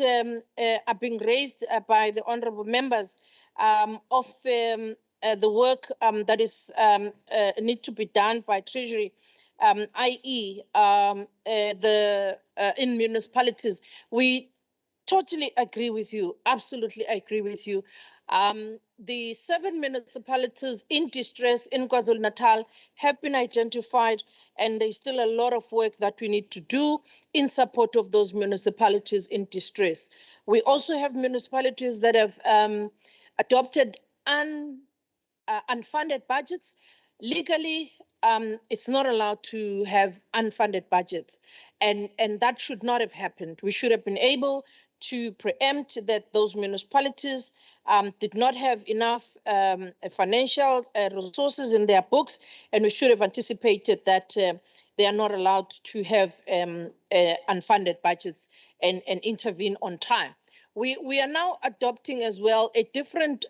are being raised by the honourable members of the work that is need to be done by Treasury, i.e., in municipalities, we totally agree with you. Absolutely agree with you. The 7 municipalities in distress in KwaZulu-Natal have been identified, and there's still a lot of work that we need to do in support of those municipalities in distress. We also have municipalities that have adopted unfunded budgets. Legally, it's not allowed to have unfunded budgets, and that should not have happened. We should have been able to preempt that those municipalities did not have enough financial resources in their books, and we should have anticipated that they are not allowed to have unfunded budgets and intervene on time. We are now adopting as well a different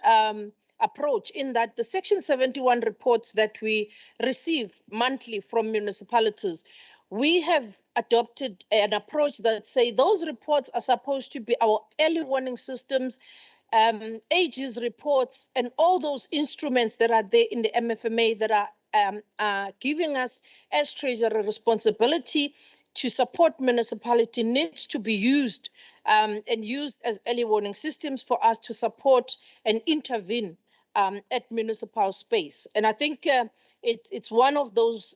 approach in that the Section 71 reports that we receive monthly from municipalities, we have adopted an approach that say those reports are supposed to be our early warning systems, ages reports, and all those instruments that are there in the MFMA that are giving us as Treasury responsibility to support municipality needs to be used and used as early warning systems for us to support and intervene at municipal space. And I think it's one of those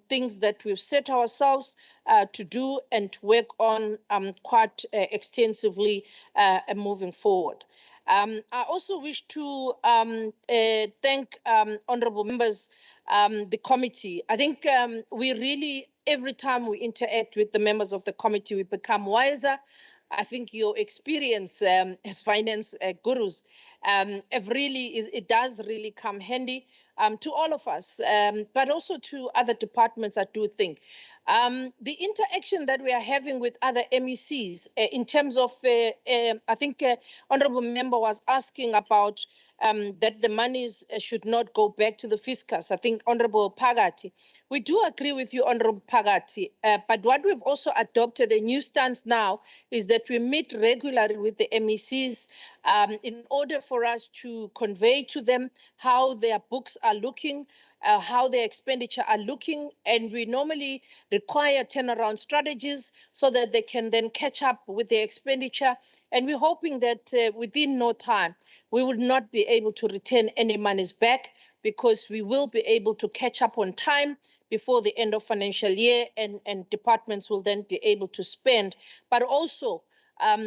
things that we've set ourselves to do and to work on quite extensively moving forward. I also wish to thank honourable members, the committee. I think we really, every time we interact with the members of the committee, we become wiser. I think your experience as finance gurus it does really come handy to all of us, but also to other departments, I do think. The interaction that we are having with other MECs in terms of, I think honourable member was asking about that the monies should not go back to the fiscus. I think Honourable Pagati, we do agree with you, Honourable Pagati, but what we've also adopted a new stance now is that we meet regularly with the MECs in order for us to convey to them how their books are looking, how their expenditure are looking, and we normally require turnaround strategies so that they can then catch up with their expenditure. And we're hoping that within no time, we will not be able to return any monies back, because we will be able to catch up on time before the end of financial year, and departments will then be able to spend. But also,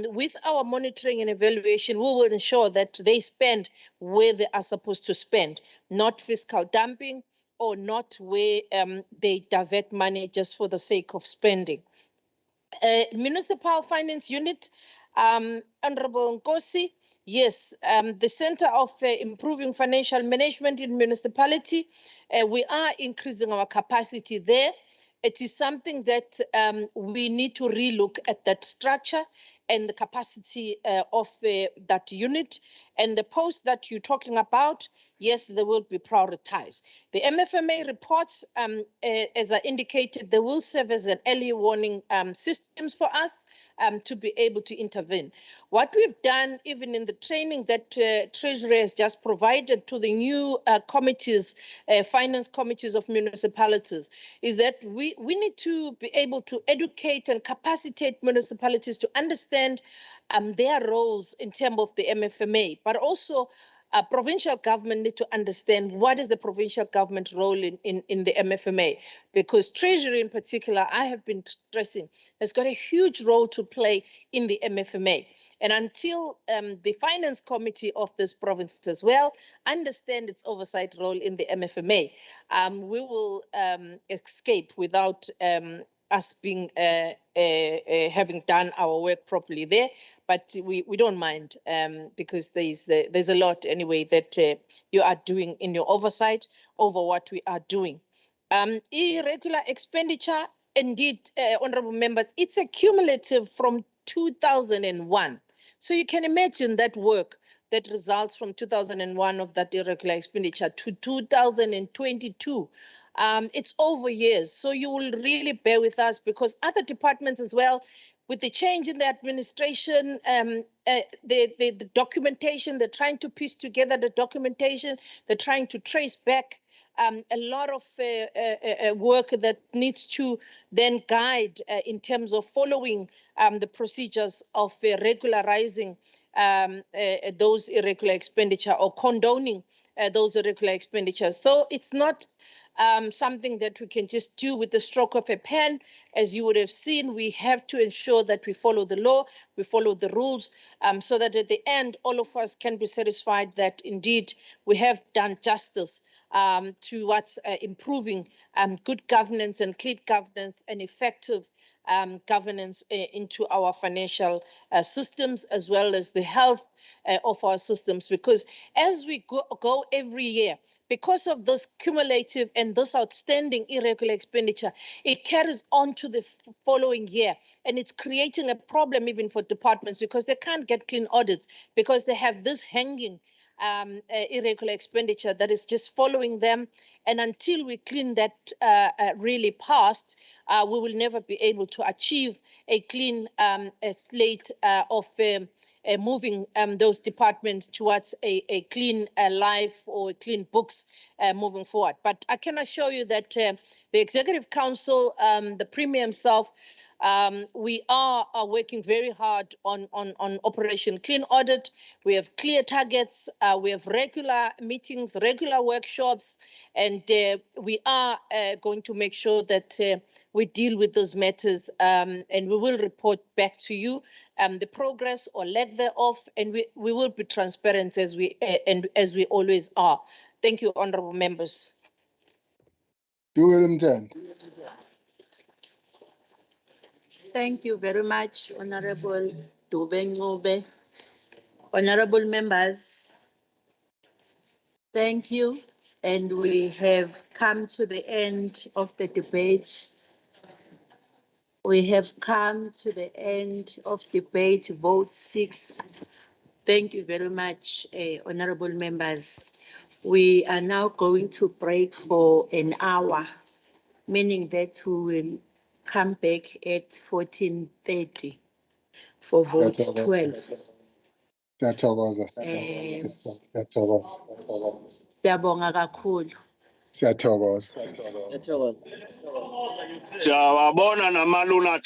with our monitoring and evaluation, we will ensure that they spend where they are supposed to spend, not fiscal dumping or not where they divert money just for the sake of spending. Municipal Finance Unit, Honourable Nkosi, yes, the Centre of Improving Financial Management in Municipality, we are increasing our capacity there. It is something that we need to relook at that structure and the capacity of that unit. And the posts that you're talking about, yes, they will be prioritized. The MFMA reports, as I indicated, they will serve as an early warning systems for us to be able to intervene. What we've done, even in the training that Treasury has just provided to the new committees, finance committees of municipalities, is that we need to be able to educate and capacitate municipalities to understand their roles in terms of the MFMA, but also provincial government need to understand what is the provincial government role in the MFMA, because Treasury in particular, I have been stressing, has got a huge role to play in the MFMA. And until the finance committee of this province as well understand its oversight role in the MFMA, we will escape without us being having done our work properly there. But we don't mind because there's a lot anyway that you are doing in your oversight over what we are doing. Irregular expenditure, indeed, honourable members, it's a cumulative from 2001. So you can imagine that work that results from 2001 of that irregular expenditure to 2022. It's over years. So you will really bear with us because other departments as well, with the change in the administration, the documentation, they're trying to piece together the documentation, they're trying to trace back a lot of work that needs to then guide in terms of following the procedures of regularizing those irregular expenditure or condoning those irregular expenditures. So it's not something that we can just do with the stroke of a pen. As you would have seen, we have to ensure that we follow the law, we follow the rules, so that at the end, all of us can be satisfied that indeed we have done justice towards improving good governance and clean governance and effective governance into our financial systems, as well as the health of our systems. Because as we go every year, because of this cumulative and this outstanding irregular expenditure, it carries on to the following year. And it's creating a problem even for departments because they can't get clean audits because they have this hanging irregular expenditure that is just following them. And until we clean that really past, we will never be able to achieve a clean slate of moving those departments towards a clean life or clean books moving forward. But I can assure you that the Executive Council, the Premier himself, we are working very hard on Operation Clean Audit. We have clear targets. We have regular meetings, regular workshops, and we are going to make sure that we deal with those matters, and we will report back to you the progress or lack thereof, and we will be transparent as we always are. Thank you, honourable members. Thank you very much, Honorable Dube. Honorable members, thank you. And we have come to the end of the debate. We have come to the end of debate, vote 6. Thank you very much, honorable members. We are now going to break for an hour, meaning that we will come back at 14:30 for vote 12. Siyabonga kakhulu. Siyathokoza. Siyawabona namaluna